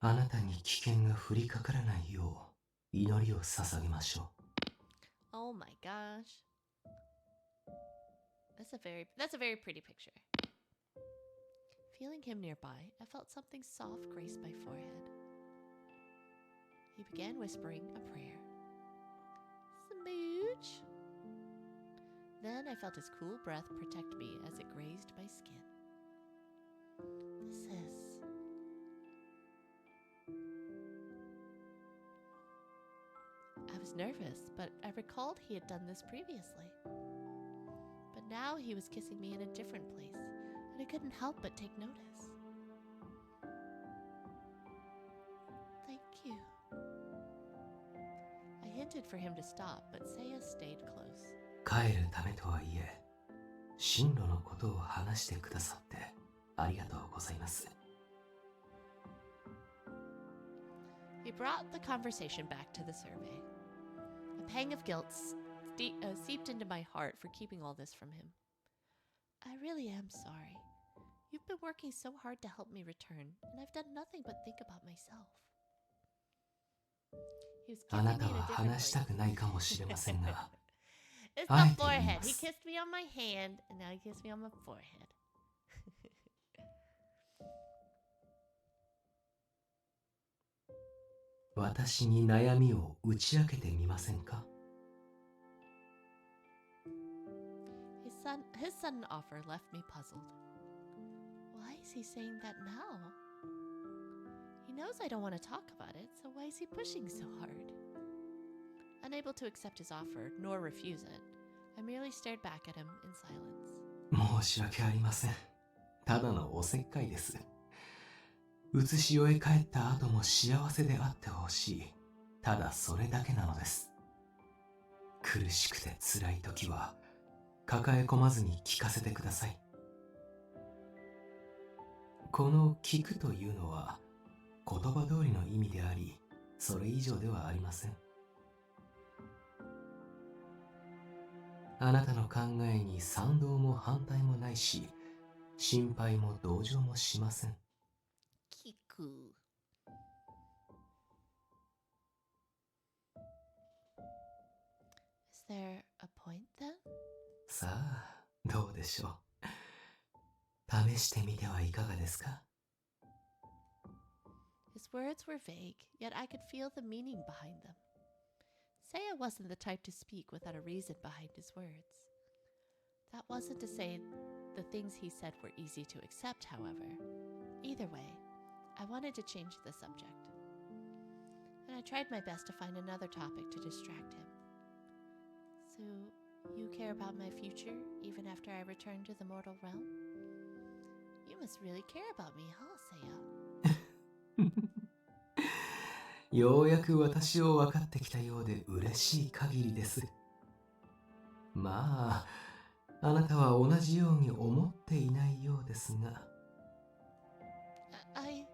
あなたに危険が降りかからないよう祈りを捧げましょう。Oh my gosh. That's a very pretty picture. Feeling him nearby, I felt something soft grace my forehead. He began whispering a prayer. Smooch. Then I felt his cool breath protect me as it grazed my skin. I was nervous, but I recalled he had done this previously. But now he was kissing me in a different place, and I couldn't help but take notice. Thank you. I hinted for him to stop, but Seiya stayed close. 帰るためとはいえ、進路のことを話してくださってありがとうございます。He brought the conversation back to the survey. A pang of guilt seeped into my heart for keeping all this from him. I really am sorry. You've been working so hard to help me return, and I've done nothing but think about myself. He was あ kissing な me た in a は different 話した place. くないかもしれませんが、It's あえ the て言い forehead. ま He す。 kissed me on my hand, and now he kissed me on my forehead. 私に悩みを打ち明けてみませんか。 His sudden offer left me puzzled. Why is he saying that now? He knows I don't want to talk about it, so why is he pushing so hard? Unable to accept his offer, nor refuse it, I merely stared back at him in silence. 申し訳ありません。ただのおせっかいです。写し終え帰った後も幸せであってほしい。ただそれだけなのです。苦しくて辛い時は抱え込まずに聞かせてください。この聞くというのは言葉通りの意味であり、それ以上ではありません。あなたの考えに賛同も反対もないし、心配も同情もしません。Kiku. there a point then? さあ、どうでしょう。試してみてはいかがですか？ His words were vague, yet I could feel the meaning behind them. Seiya wasn't the type to speak without a reason behind his words. That wasn't to say the things he said were easy to accept, however. Either way, I wanted to change the subject. And I tried my best to find another topic to distract him. So, you care about my future even after I return to the mortal realm? You must really care about me, huh, Seiya? ようやく私を分かってきたようで嬉しい限りです。まあ、あなたは同じように思っていないようですが。I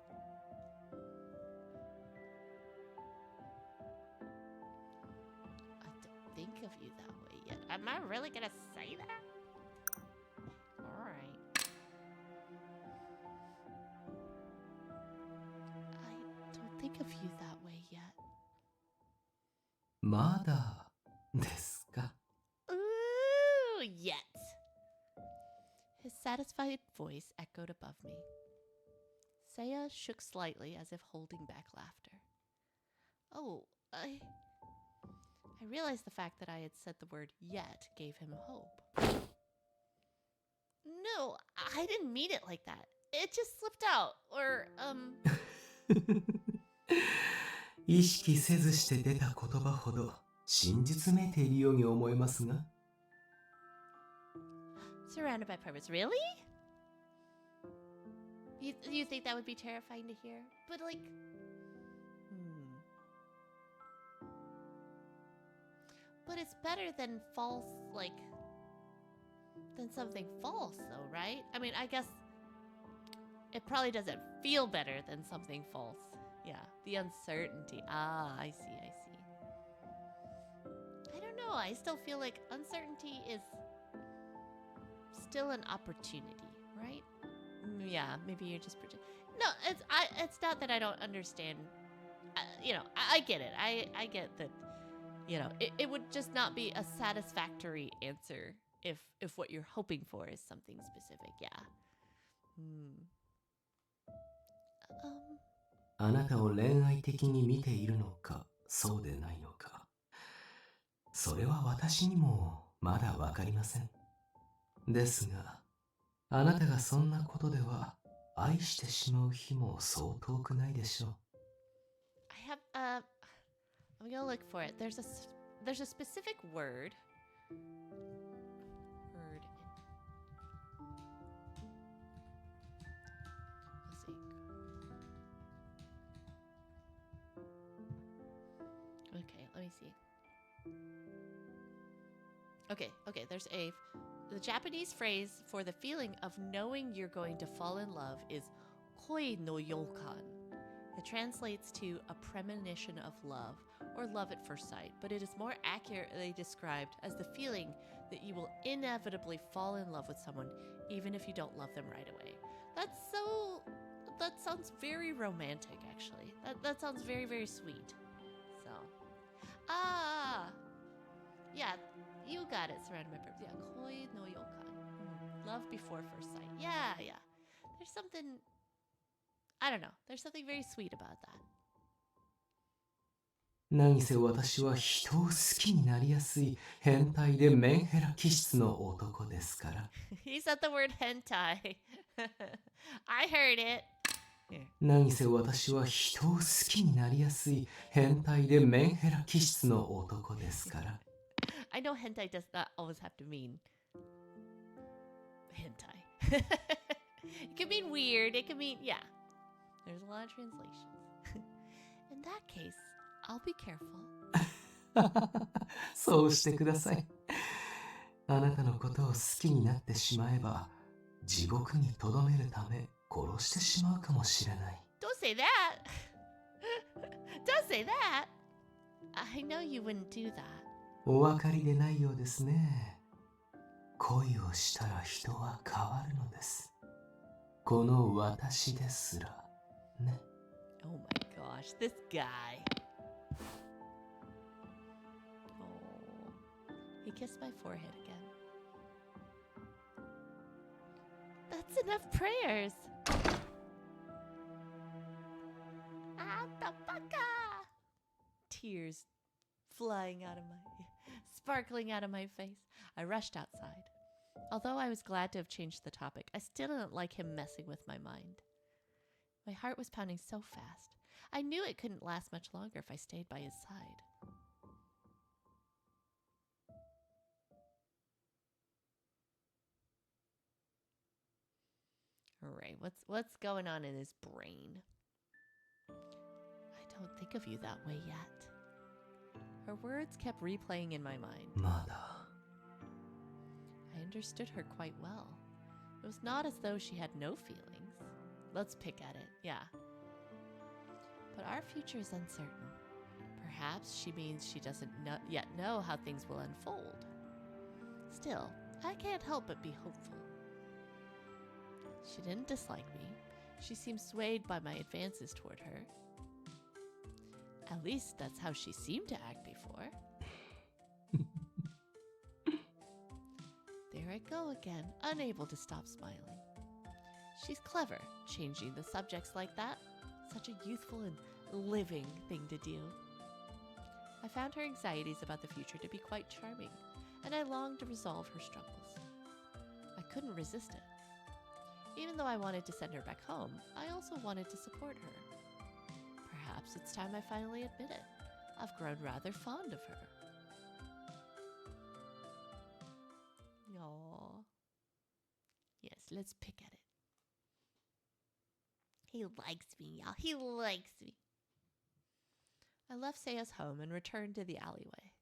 don't think of you that way yet. Am I really gonna say that? Alright. I don't think of you that way yet. まだですか？ Ooh, yet. His satisfied voice echoed above me. Seiya shook slightly as if holding back laughter. Oh, I realized the fact that I had said the word yet gave him hope. No, I didn't mean it like that. It just slipped out. Or, 意識せずして出た言葉ほど真実めいているように思えますが。surrounded by pirates. Really? You think that would be terrifying to hear? But like, But it's better than false, like, than something false, though, right? I mean, I guess it probably doesn't feel better than something false. Yeah, the uncertainty. Ah, I see. I don't know. I still feel like uncertainty is still an opportunity, right? Yeah, maybe you're just no. It's not that I don't understand. I get it. I get that. It would just not be a satisfactory answer if what you're hoping for is something specific. Yeah. あなたを恋愛的に見ているのか、そうでないのか。それは私にもまだわかりません。ですが、あなたがそんなことでは愛してしまう日もそう遠くないでしょう。I'm gonna look for it. There's a specific word. Let's see. Okay, let me see. Okay, there's the Japanese phrase for the feeling of knowing you're going to fall in love is koi no yokan. It translates to a premonition of love or love at first sight, but it is more accurately described as the feeling that you will inevitably fall in love with someone even if you don't love them right away. That sounds very romantic, actually. That sounds very, very sweet. So, yeah, you got it, surrounded by purpose. Yeah, koi no yokan. Love before first sight. Yeah. There's something, I don't know. There's something very sweet about that. 何せ私は人を好きになりやすい変態でメンヘラ気質の男ですから。He said the word hentai. I heard it. 何せ私は人を好きになりやすい変態でメンヘラ気質の男ですから。I know hentai does not always have to mean hentai. It can mean weird. It can mean, yeah. There's a lot of translations. In that case, I'll be careful. そうしてください。あなたのことを好きになってしまえば、地獄にとどめるため殺してしまうかもしれない。Don't say that. Don't say that. I know you wouldn't do that. お分かりでないようですね。恋をしたら人は変わるのです。この私ですらね。Oh my gosh, this guy. He kissed my forehead again. That's enough prayers. Tears sparkling out of my face. I rushed outside. Although I was glad to have changed the topic, I still didn't like him messing with my mind. My heart was pounding so fast. I knew it couldn't last much longer if I stayed by his side. All right, what's going on in his brain? I don't think of you that way yet. Her words kept replaying in my mind. まだ I understood her quite well. It was not as though she had no feelings. Let's pick at it, yeah. But our future is uncertain. Perhaps she means she doesn't yet know how things will unfold. Still, I can't help but be hopeful. She didn't dislike me. She seemed swayed by my advances toward her. At least that's how she seemed to act before. There I go again, unable to stop smiling. She's clever, changing the subjects like that. Such a youthful and living thing to do. I found her anxieties about the future to be quite charming, and I longed to resolve her struggles. I couldn't resist it. Even though I wanted to send her back home, I also wanted to support her. Perhaps it's time I finally admit it. I've grown rather fond of her. Aww. Yes, let's pick at it. He likes me, y'all. He likes me. I left Seiya's home and returned to the alleyway.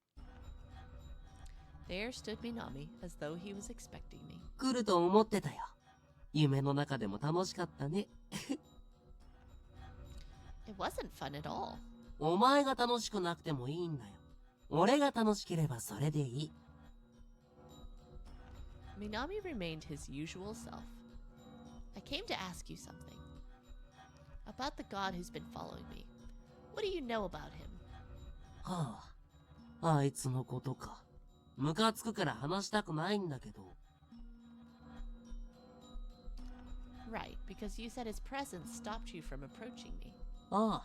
There stood Minami as though he was expecting me. 来ると思ってたよ。夢の中でも楽しかったね。It wasn't fun at all. お前が楽しくなくてもいいんだよ。俺が楽しければそれでいい。Minami remained his usual self. I came to ask you something. About the god who's been following me. What do you know about him? はあ、あいつのことか。ムカつくから話したくないんだけど。Right, because you said his presence stopped you from approaching me. あ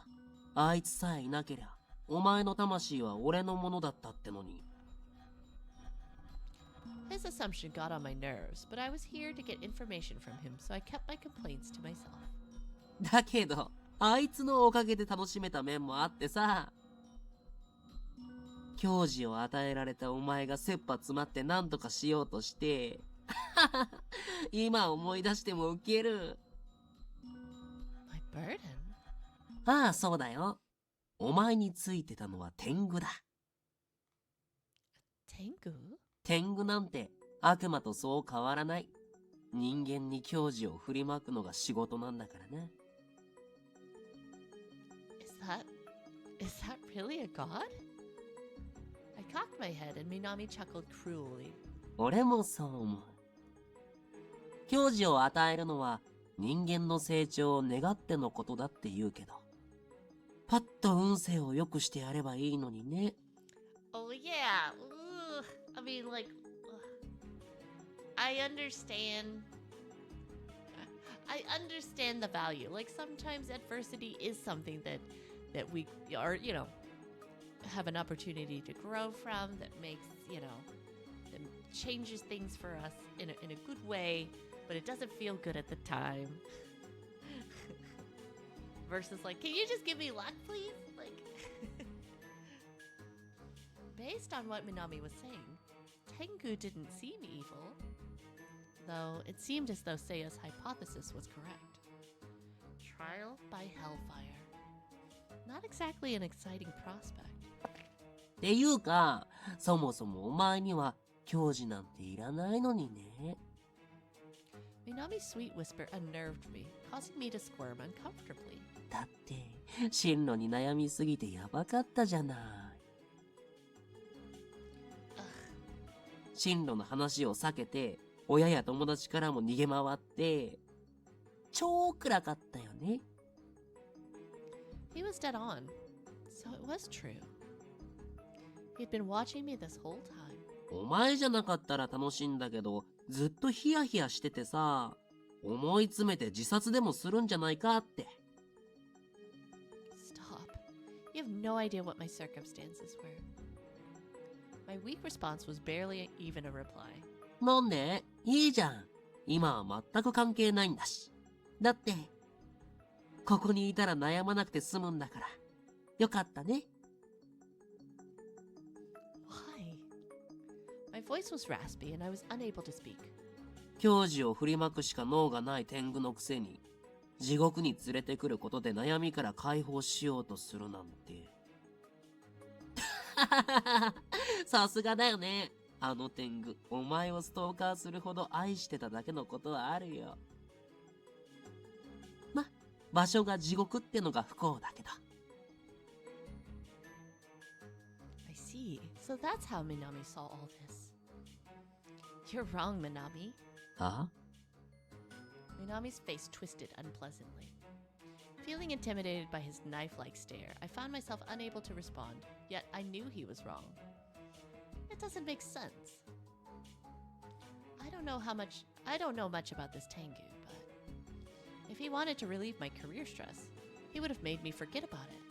あ、あいつさえいなけりゃ、お前の魂は俺のものだったってのに。His assumption got on my nerves, but I was here to get information from him, so I kept my complaints to myself. だけど、あいつのおかげで楽しめた面もあってさ。矜持を与えられたお前が切羽詰まって何とかしようとして、今思い出してもウケる。My burden? ああ、そうだよ。お前についてたのは天狗だ。Tengu? 天狗なんて悪魔とそう変わらない。人間に矜持を振りまくのが仕事なんだからな。Is that really a god? I cocked my head and Minami chuckled cruelly. 俺もそう思う。矜持を与えるのは人間の成長を願ってのことだって言うけど、パッと運勢を良くしてやればいいのにね。Oh yeah. Ugh. I mean, like, I understand the value. Like, sometimes adversity is something that we are, have an opportunity to grow from, that makes, that changes things for us in a good way, but it doesn't feel good at the time. Versus like, can you just give me luck, please? Like, based on what Minami was saying, Tengu didn't seem evil, though it seemed as though Seiya's hypothesis was correct. Trial by hellfire. Not exactly an exciting prospect. っていうか、そもそもお前には矜持なんていらないのにね。Minami's sweet whisper unnerved me, causing me to squirm uncomfortably. だって、進路に悩みすぎてやばかったじゃない。進路の話を避けて、親や友達からも逃げ回って、超暗かったよね。He was dead on, so it was true. He'd been watching me this whole time. お前じゃなかったら楽しいんだけど、ずっとヒヤヒヤしててさ、思い詰めて自殺でもするんじゃないかって。Stop. You have no idea what my circumstances were. My weak response was barely even a reply. なんで？いいじゃん。今は全く関係ないんだし。だって、ここにいたら悩まなくて済むんだから。よかったね。Why? My voice was raspy and I was unable to speak. 教授を振りまくしか脳がない天狗のくせに、地獄に連れてくることで悩みから解放しようとするなんて。さすがだよね。あの天狗、お前をストーカーするほど愛してただけのことはあるよ。ま、場所が地獄ってのが不幸だけど。I see. So that's how Minami saw all this. You're wrong, Minami. は？ Minami's face twisted unpleasantly. Feeling intimidated by his knife-like stare, I found myself unable to respond, yet I knew he was wrong. It doesn't make sense. I don't know much about this Tengu, but if he wanted to relieve my career stress, he would have made me forget about it.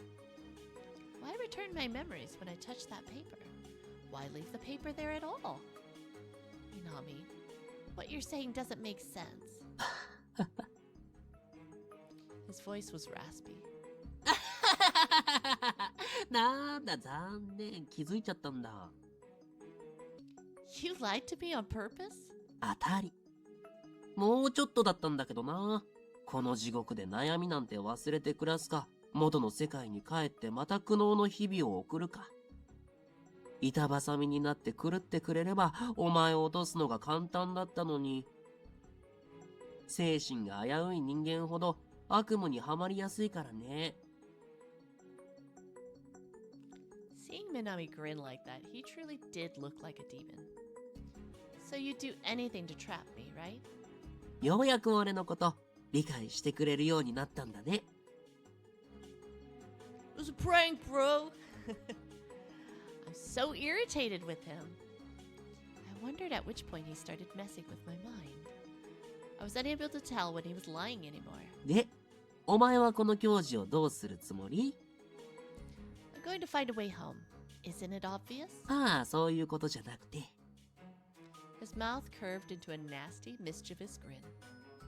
Why return my memories when I touched that paper? Why leave the paper there at all? Minami, what you're saying doesn't make sense. His voice was raspy. なんだ、残念。気づいちゃったんだ。You lied to me on purpose? 当たり。もうちょっとだったんだけどな。この地獄で悩みなんて忘れて暮らすか、元の世界に帰ってまた苦悩の日々を送るか。板挟みになって狂ってくれれば、お前を落とすのが簡単だったのに。精神が危うい人間ほど悪夢にはまりやすいからね。Seeing Minami grin like that, he truly did look like a demon. So you'd do anything to trap me, right? ようやく俺のこと理解してくれるようになったんだね。It was a prank, bro! I'm so irritated with him. I wondered at which point he started messing with my mind. I was unable to tell when he was lying anymore. で、お前はこの教授をどうするつもり？ I'm going to find a way home. Isn't it obvious? ああ、そういうことじゃなくて。His mouth curved into a nasty, mischievous grin.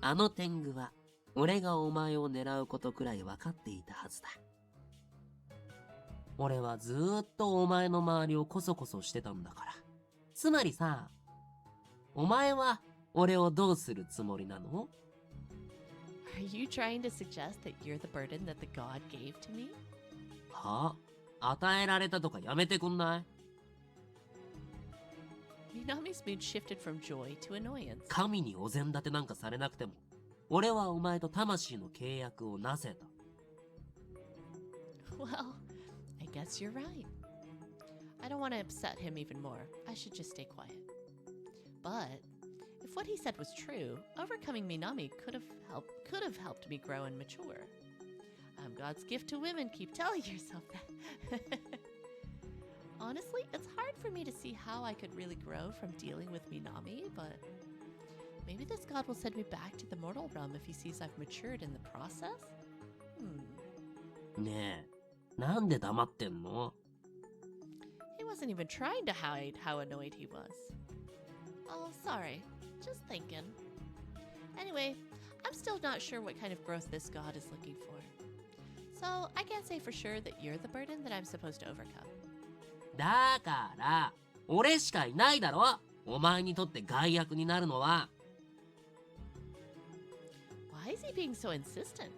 あの天狗は、俺がお前を狙うことくらい分かっていたはずだ。俺はずーっとお前の周りをコソコソしてたんだから。つまりさ、お前は俺をどうするつもりなの？ Are you trying to suggest that you're the burden that the god gave to me? はあ？与えられたとかやめてくんない？ Minami's mood shifted from joy to annoyance. 神にお膳立てなんかされなくても、俺はお前と魂の契約をなせた。Well, I guess you're right. I don't want to upset him even more. I should just stay quiet. But if what he said was true, overcoming Minami could have helped me grow and mature. I'm God's gift to women. Keep telling yourself that. Honestly, it's hard for me to see how I could really grow from dealing with Minami, but maybe this god will send me back to the mortal realm if he sees I've matured in the process? ねえ、なんで黙ってんの？ He wasn't even trying to hide how annoyed he was. Oh, sorry. Just thinking. Anyway, I'm still not sure what kind of growth this god is looking for. So I can't say for sure that you're the burden that I'm supposed to overcome. だから、俺しかいないだろ？お前にとって害悪になるのは。Why is he being so insistent?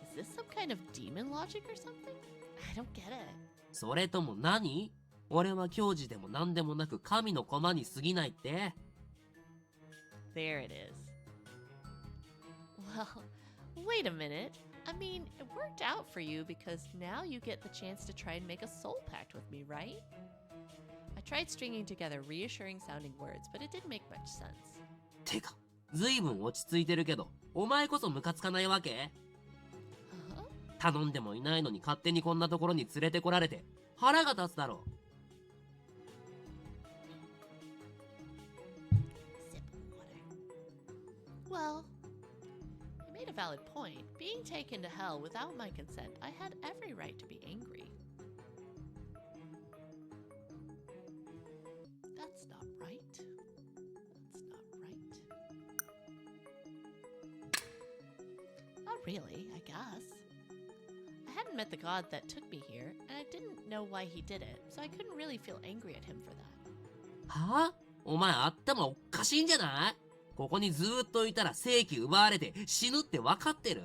Is this some kind of demon logic or something? I don't get it. それとも何？俺は教授でも何でもなく神の駒に過ぎないって？ There it is. Well, wait a minute. I mean, it worked out for you because now you get the chance to try and make a soul pact with me, right? I tried stringing together reassuring sounding words, but it didn't make much sense. てか、ずいぶん落ち着いてるけど、お前こそムカつかないわけ？ Huh? 頼んでもいないのに勝手にこんなところに連れてこられて腹が立つだろ。Well, he made a valid point. Being taken to hell without my consent, I had every right to be angry. That's not right. That's not right. Not really, I guess. I hadn't met the god that took me here, and I didn't know why he did it, so I couldn't really feel angry at him for that. はあ？お前頭おっかしいんじゃない？ここにずーっといたら正気奪われて死ぬって分かってる？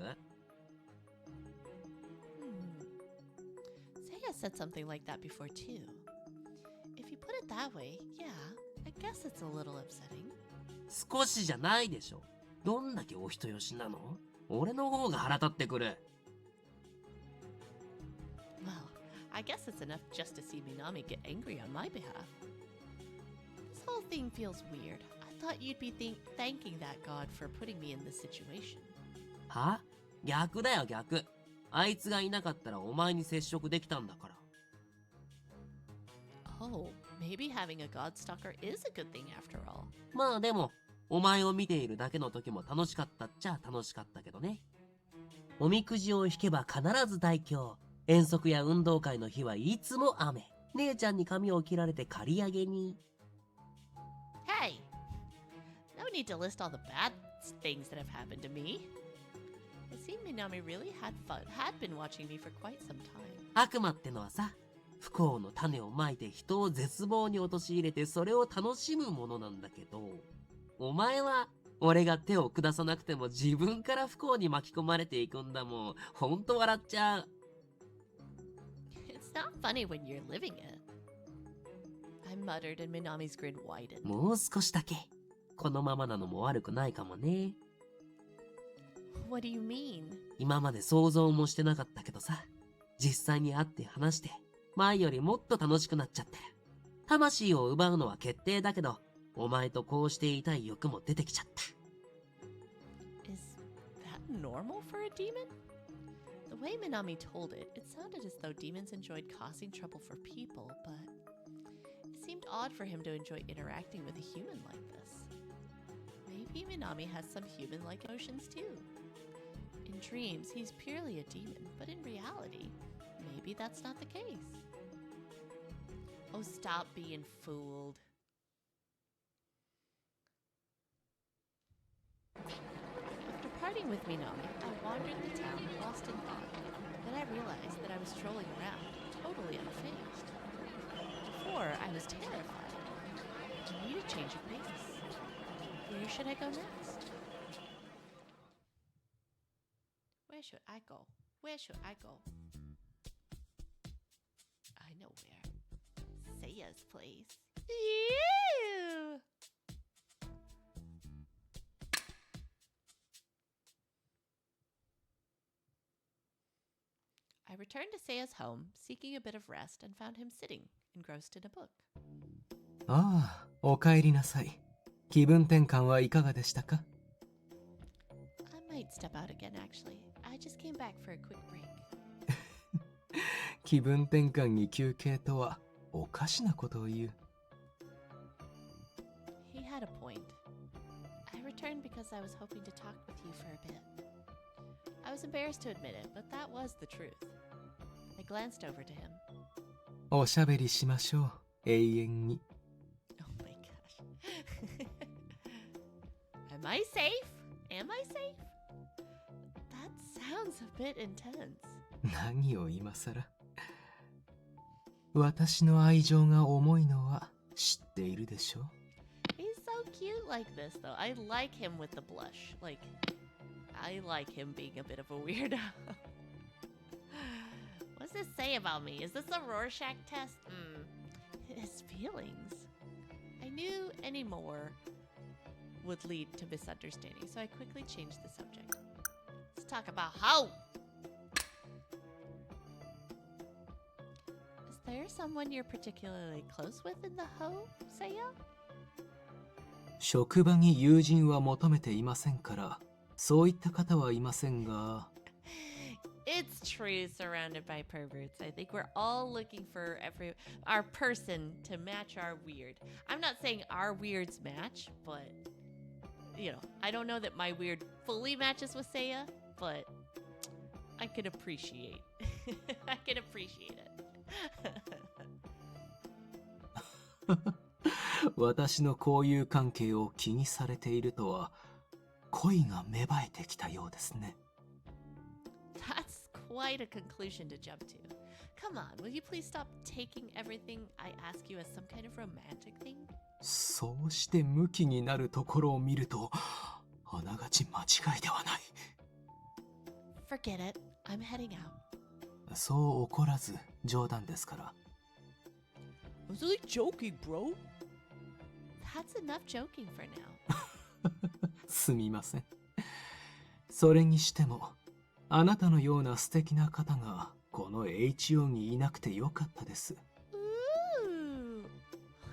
Seiya said something like that before too. If you put it that way, yeah, I guess it's a little upsetting. 少しじゃないでしょ。どんだけお人よしなの？俺の方が腹立ってくる。Well, I guess it's enough just to see Minami get angry on my behalf. This whole thing feels weird. I thought you'd be thanking that god for putting me in this situation. は？逆だよ逆。あいつがいなかったらお前に接触できたんだから。Oh, maybe having a god stalker is a good thing after all. まあでも、お前を見ているだけの時も楽しかったっちゃ楽しかったけどね。おみくじを引けば必ず大凶。遠足や運動会の日はいつも雨。姉ちゃんに髪を切られて刈り上げに。Hey! No need to list all the bad things that have happened to me. It seemed Minami really had been watching me for quite some time. 悪魔ってのはさ、不幸の種をまいて人を絶望に陥れてそれを楽しむものなんだけど、お前は俺が手を下さなくても自分から不幸に巻き込まれていくんだもん。ほんと笑っちゃう。It's not funny when you're living it. I muttered and Minami's grin widened. もう少しだけ。このままなのも悪くないかもね。What do you mean? 今まで想像もしてなかったけどさ、実際に会って話して、前よりもっと楽しくなっちゃってる。魂を奪うのは決定だけど、お前とこうしていたい欲も出てきちゃった。Is that normal for a demon? The way Minami told it, it sounded as though demons enjoyed causing trouble for people, but it seemed odd for him to enjoy interacting with a human like this. Maybe Minami has some human-like emotions too. In dreams, he's purely a demon, but in reality, maybe that's not the case. Oh, stop being fooled. After parting with Minami, I wandered the town lost in thought. Then I realized that I was strolling around, totally unfazed. Before, I was terrified. I need a change of pace. Where should I go next? Where should I go? Where should I go? I know where. Seiya's place. Ew! I returned to Seiya's home, seeking a bit of rest, and found him sitting, engrossed in a book. ああ、お帰りなさい。気分転換はいかがでしたか？ I might step out again, actually. I just came back for a quick break. 気分転換に休憩とはおかしなことを言う。He had a point. I returned because I was hoping to talk with you for a bit. I was embarrassed to admit it, but that was the truth. I glanced over to him. おしゃべりしましょう。永遠に。Oh my gosh. Am I safe? Am I safe? That sounds a bit intense. 何を今さら。私の愛情が重いのは知っているでしょ。He's so cute like this, though. I like him with the blush. Like, I like him being a bit of a weirdo. What's this say about me? Is this a Rorschach test? His feelings. I knew any more would lead to misunderstanding, so I quickly changed the subject. Let's talk about how. Is there someone you're particularly close with in the Ho, Seiya? 職場に友人は求めていませんから、そういった方はいませんが。It's true, surrounded by perverts. I think we're all looking for our person to match our weird. I'm not saying our weirds match, but you know, I don't know that my weird fully matches with Seiya, but I can appreciate. I can appreciate it. 私の交友関係を気にされているとは、恋が芽生えてきたようですね。That's quite a conclusion to jump to. Come on, will you please stop taking everything I ask you as some kind of romantic thing? そうしてムキになるところを見ると、あながち間違いではない。Forget it. I'm heading out. そう怒らず冗談ですから。I was only joking, bro. That's enough joking for now. すみません。それにしても、あなたのような素敵な方がこの HO にいなくてよかったです。Ooh,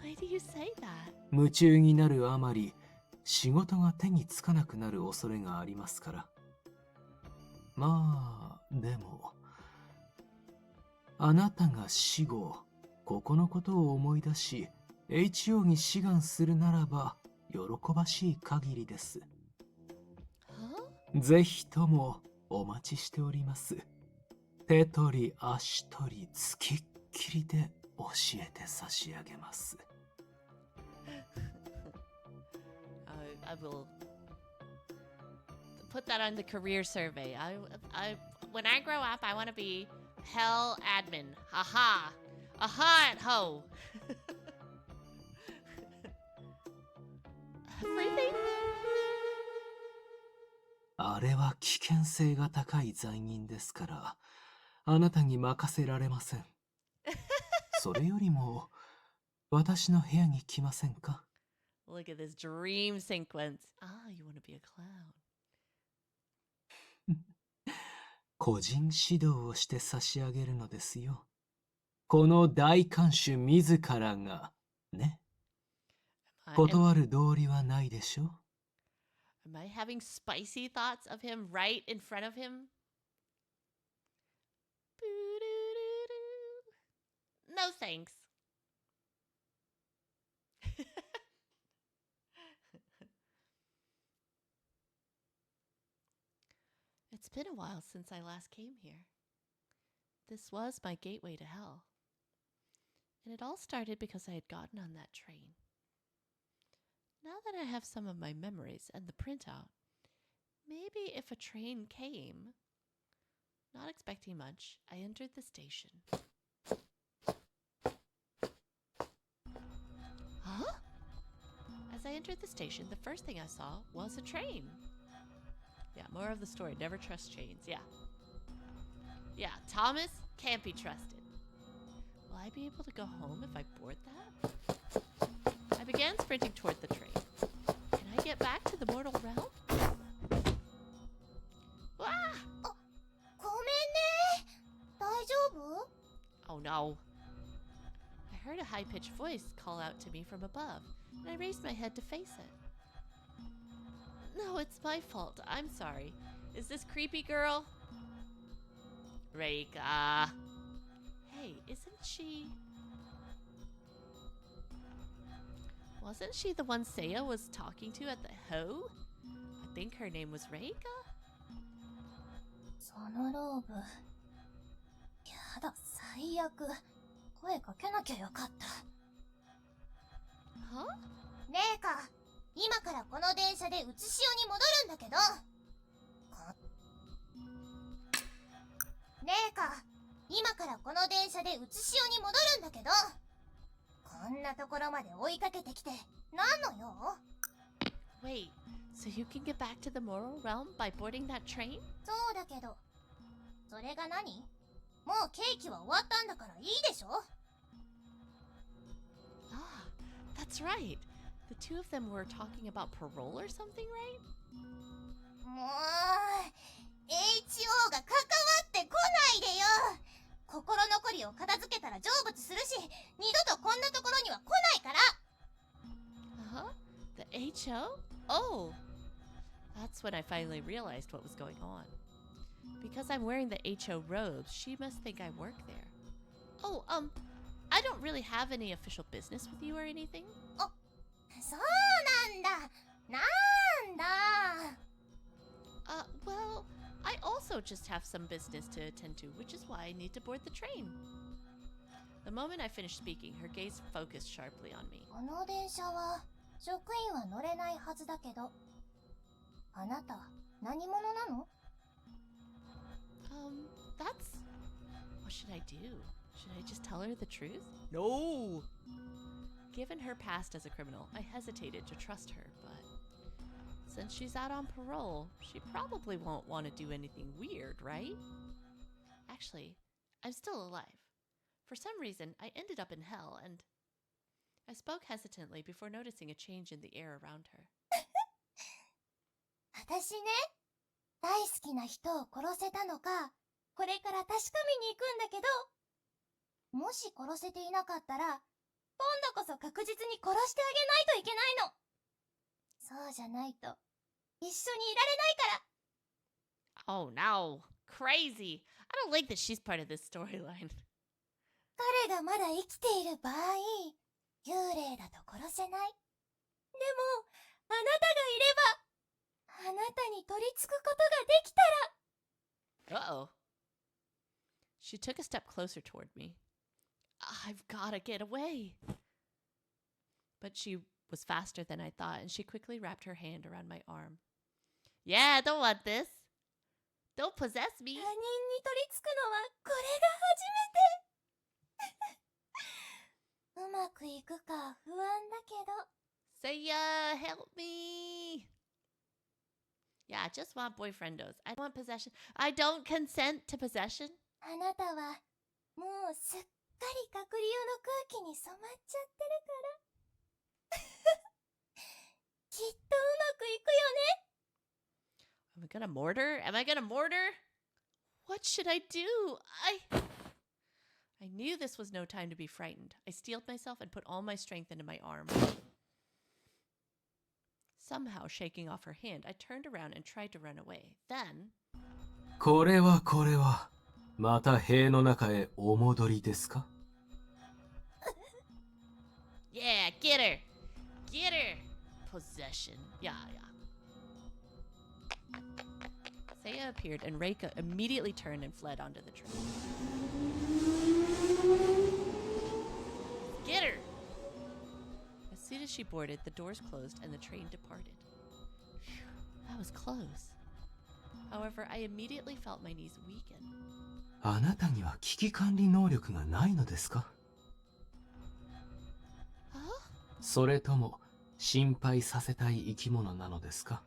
why do you say that? 夢中になるあまり、仕事が手につかなくなる恐れがありますから。まあ、でも、あなたが死後、ここのことを思い出し、HO に志願するならば、喜ばしい限りです。Huh? ぜひともお待ちしております。手取り足取りつきっきりで教えて差し上げます。I will put that on the career survey. When I grow up, I want to be hell admin. Aha! Aha at ho! Everything? あれは危険性が高い罪人ですから、あなたに任せられません。それよりも、私の部屋に来ませんか？ Look at this dream sequence. Ah, you want to be a clown. 個人指導をして差し上げるのですよ。この大看守自らが、ね。断る道理はないでしょう。Am I having spicy thoughts of him right in front of him? No thanks. It's been a while since I last came here. This was my gateway to hell. And it all started because I had gotten on that train. Now that I have some of my memories and the printout, maybe if a train came, not expecting much, I entered the station. Huh? As I entered the station, the first thing I saw was a train. Yeah, more of the story. Never trust trains. Yeah. Yeah, Thomas can't be trusted. Will I be able to go home if I board that? I began sprinting toward the train. Can I get back to the mortal realm? Ah! ごめんね。大丈夫？ Oh no. I heard a high-pitched voice call out to me from above, and I raised my head to face it. No, it's my fault. I'm sorry. Is this creepy girl? Reika. Hey, isn't she... Wasn't she the one Seiya was talking to at the Ho? I think her name was Reika? そのローブ。やだ、最悪。声かけなきゃよかった。Huh? レイカ、今からこの電車でうつしおに戻るんだけど。レイカ、今からこの電車でうつしおに戻るんだけど。こんなところまで追いかけてきて何の用？ Wait, so you can get back to the moral realm by boarding that train? そうだけど、それが何？もうケーキは終わったんだからいいでしょ？ Ah, that's right. The two of them were talking about parole or something, right? もう HO が関わってこないでよ。心残りを片付けたら成仏するし、二度とこんなところには来ないから。Uh-huh. The HO? Oh! That's when I finally realized what was going on. Because I'm wearing the HO robes, she must think I work there. Oh, I don't really have any official business with you or anything. そうなんだ。なんなんだ。Well, I also just have some business to attend to, which is why I need to board the train. The moment I finished speaking, her gaze focused sharply on me. この電車は職員は乗れないはずだけど、あなた何者なの？ That's... What should I do? Should I just tell her the truth? No! Given her past as a criminal, I hesitated to trust her, but since she's out on parole, she probably won't want to do anything weird, right? Actually, I'm still alive. For some reason, I ended up in hell, and I spoke hesitantly before noticing a change in the air around her. 私ね、大好きな人を殺せたのか、これから確かめに行くんだけど、もし殺せていなかったら、今度こそ確実に殺してあげないといけないの。そうじゃないと、一緒にいられないから。Oh no, crazy! I don't like that she's part of this storyline. 彼がまだ生きている場合、幽霊だと殺せない。でも、あなたがいれば、あなたに取り付くことができたら。Uh-oh. She took a step closer toward me. I've gotta get away. But she was faster than I thought, and she quickly wrapped her hand around my arm. Yeah, I don't want this. Don't possess me. 他人に取り付くのはこれが初めて。うまくいくか不安だけど。Seiya, help me. Yeah, I just want boyfriendos. I don't want possession. I don't consent to possession. あなたはもうすっかり隔離用の空気に染まっちゃってるから。きっとうまくいくよね。Am I gonna mortar? Am I gonna mortar? What should I do? I knew this was no time to be frightened. I steeled myself and put all my strength into my arm. Somehow shaking off her hand, I turned around and tried to run away. Then... これはまた塀の中へお戻りですか？ Yeah, get her! Get her! Possession. Yeah. Seiya appeared and Reika immediately turned and fled onto the train. Get her! As soon as she boarded, the doors closed and the train departed. Phew, that was close. However, I immediately felt my knees weaken. あなたには危機管理能力がないのですか？ Huh? それとも心配させたい生き物なのですか？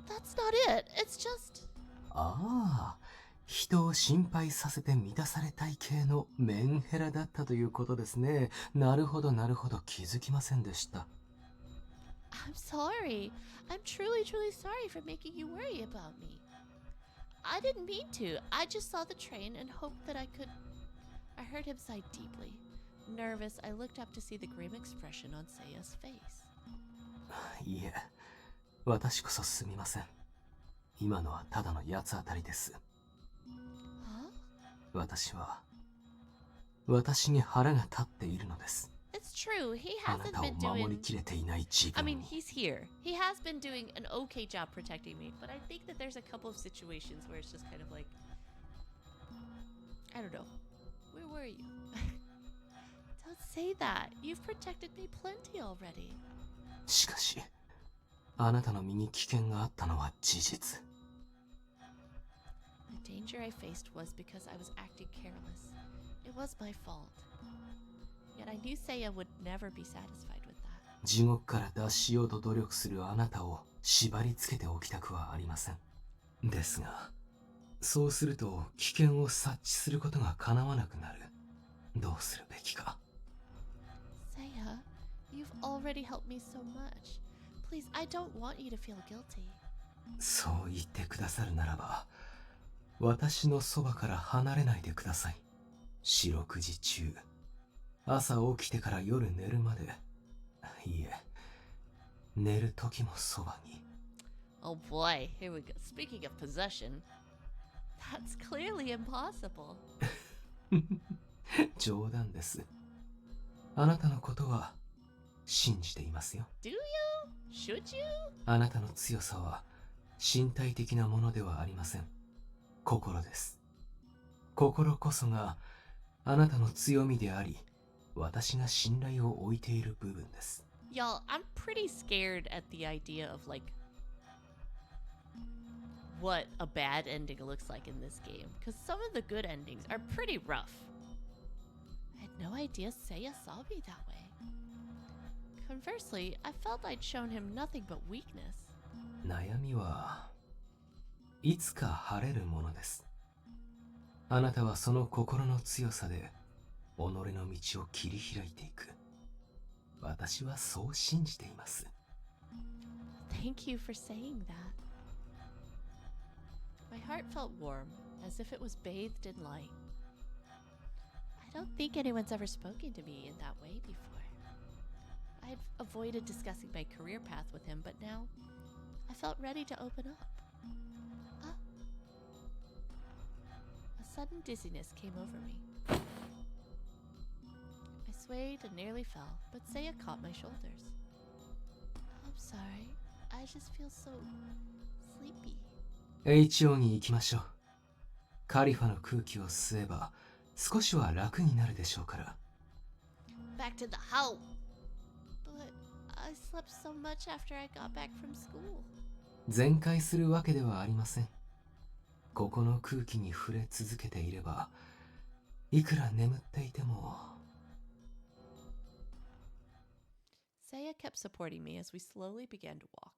That's not it. It's just... ああ、人を心配させて満たされたい系のメンヘラだったということですね。なるほど気づきませんでした。I'm sorry. I'm truly sorry for making you worry about me. I didn't mean to. I just saw the train and hoped that I could... I heard him sigh deeply. Nervous, I looked up to see the grim expression on Seiya's face. いえ、私こそすみません。今のはただの八つ当たりです。Huh? 私に腹が立っているのです。It's true. He あな hasn't たを been 守り doing... きれていない自 I 分 mean, を。 he's here. He has been doing an okay job protecting me, but I think that there's a couple of situations where it's just kind of like... I don't know. Where were you? Don't say that. You've protected me plenty already. しかし、あなたの身に危険があったのは事実。The danger I faced was because I was acting careless. It was my fault. Yet I knew Seiya would never be satisfied with that. 地獄から脱しようと努力するあなたを縛り付けておきたくはありません。ですが、そうすると危険を察知することが叶わなくなる。どうするべきか。Seiya, you've already helped me so much. Please, I don't want you to feel guilty. そう言ってくださるならば、私のそばから離れないでください。四六時中、朝起きてから夜寝るまで、いえ、寝る時もそばに。Oh boy, here we go. Speaking of possession, that's clearly impossible. 冗談です。あなたのことは信じていますよ。Do you? Should you? あなたの強さは身体的なものではありません。心です。心こそがあなたの強みであり、私が信頼を置いている部分です。Y'all, I'm pretty scared at the idea of like what a bad ending looks like in this game, because some of the good endings are pretty rough. I had no idea Seiya saw me that way. Conversely, I felt I'd shown him nothing but weakness. 悩みはいつか晴れるものです。あなたはその心の強さで己の道を切り開いていく。私はそう信じています。Thank you for saying that. My heart felt warm, as if it was bathed in light. I don't think anyone's ever spoken to me in that way before. I'd avoided discussing my career path with him, but now I felt ready to open up. Ah. A sudden dizziness came over me. I swayed and nearly fell, but Seiya caught my shoulders. I'm sorry. I just feel so sleepy. HO に行きましょう。カリファの空気を吸えば少しは楽になるでしょうから。Back to the house. But I slept so much after I got back from school. 全開するわけではありません。ここの空気に触れ続けていれば、いくら眠っていても。Seiya kept supporting me as we slowly began to walk.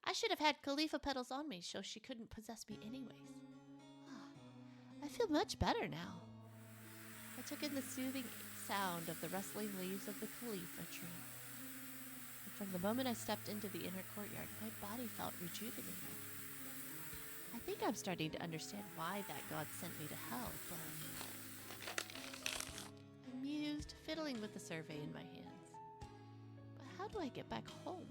I should have had Khalifa petals on me so she couldn't possess me anyways. I feel much better now. I took in the soothing sound of the rustling leaves of the Khalifa tree. And from the moment I stepped into the inner courtyard, my body felt rejuvenated. I think I'm starting to understand why that god sent me to hell, but... I mused, fiddling with the survey in my hands. But how do I get back home?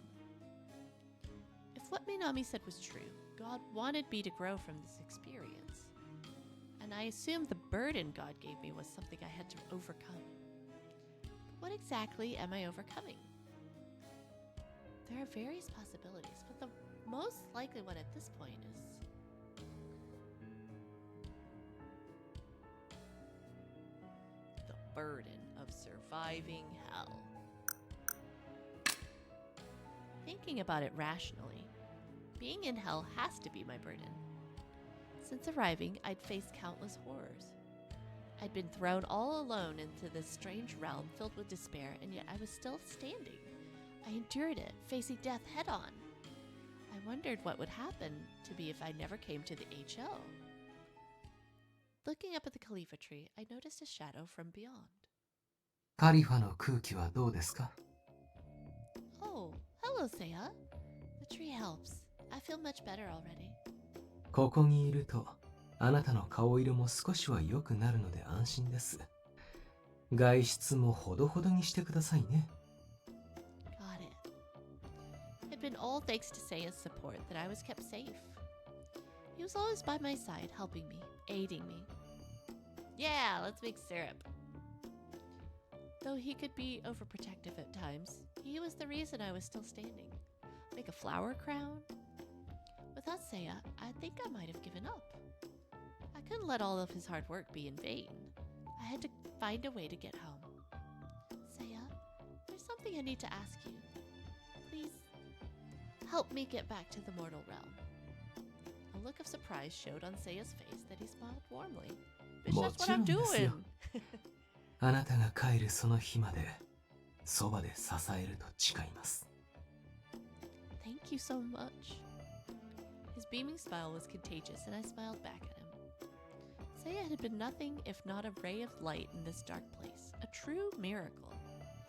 If what Minami said was true, God wanted me to grow from this experience. And I assumed the burden God gave me was something I had to overcome. But what exactly am I overcoming? There are various possibilities, but the most likely one at this point is... the burden of surviving hell. Thinking about it rationally, being in hell has to be my burden. Since arriving, I'd faced countless horrors. I'd been thrown all alone into this strange realm filled with despair, and yet I was still standing. I endured it, facing death head-on. I wondered what would happen to me if I never came to the HO. Looking up at the Khalifa tree, I noticed a shadow from beyond. カリファの空気はどうですか？ Oh, hello, Seiya. The tree helps. I feel much better already. ここにいると、あなたの顔色も少しは良くなるので安心です。外出もほどほどにしてくださいね。Got it. It'd been all thanks to Seiya's support that I was kept safe. He was always by my side, helping me, aiding me. Yeah, let's make syrup. Though he could be overprotective at times, he was the reason I was still standing. Make a flower crown? Without Seiya, I think I might have given up. I couldn't let all of his hard work be in vain. I had to find a way to get home. Seiya, there's something I need to ask you. Please, help me get back to the mortal realm. A look of surprise showed on Seiya's face that he smiled warmly. Bitch, that's what I'm もちろんですよ。 doing! あなたが帰るその日まで、そばで支えると誓います。Thank you so much. His beaming smile was contagious, and I smiled back at him. Seiya had been nothing if not a ray of light in this dark place, a true miracle.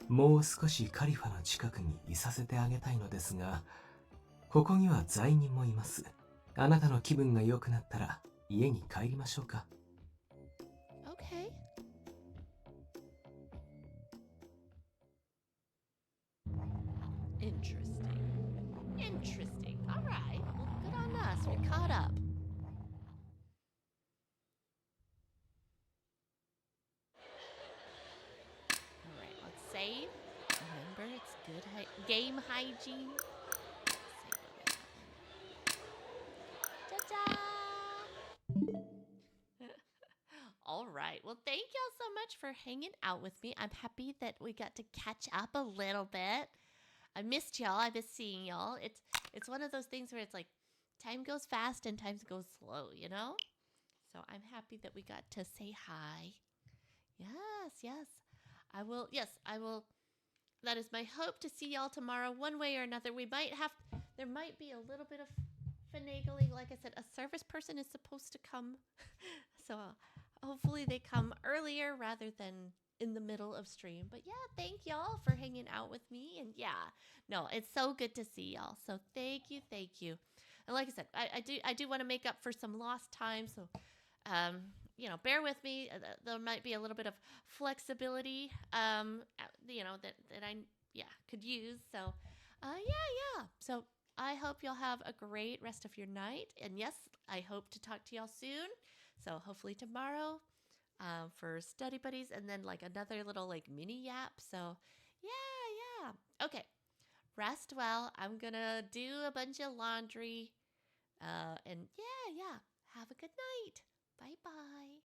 もう少しカリファの近くにいさせてあげたいのですが、ここには罪人もいます。あなたの気分が良くなったら家に帰りましょうか。Okay. Interesting. All right. Well, good on us. We're caught up. All right. Let's save. Remember, it's good game hygiene. Ta-da! All right. Well, thank y'all so much for hanging out with me. I'm happy that we got to catch up a little bit. I missed y'all. I miss seeing y'all. It's one of those things where it's like time goes fast and time goes slow, you know? So I'm happy that we got to say hi. Yes, yes. I will. That is my hope to see y'all tomorrow one way or another. There might be a little bit of finagling. Like I said, a service person is supposed to come. So hopefully they come earlier rather than in the middle of stream. But yeah, thank y'all for hanging out with me. And yeah, no, it's so good to see y'all. So thank you, thank you. And like I said, I do want to make up for some lost time. So bear with me. There might be a little bit of flexibility, that I could use. So, yeah. So I hope you'll have a great rest of your night. And yes, I hope to talk to y'all soon. So hopefully tomorrow, for study buddies, and then like another little like mini yap. So yeah. Okay. Rest well. I'm gonna do a bunch of laundry. And yeah. Have a good night. Bye bye.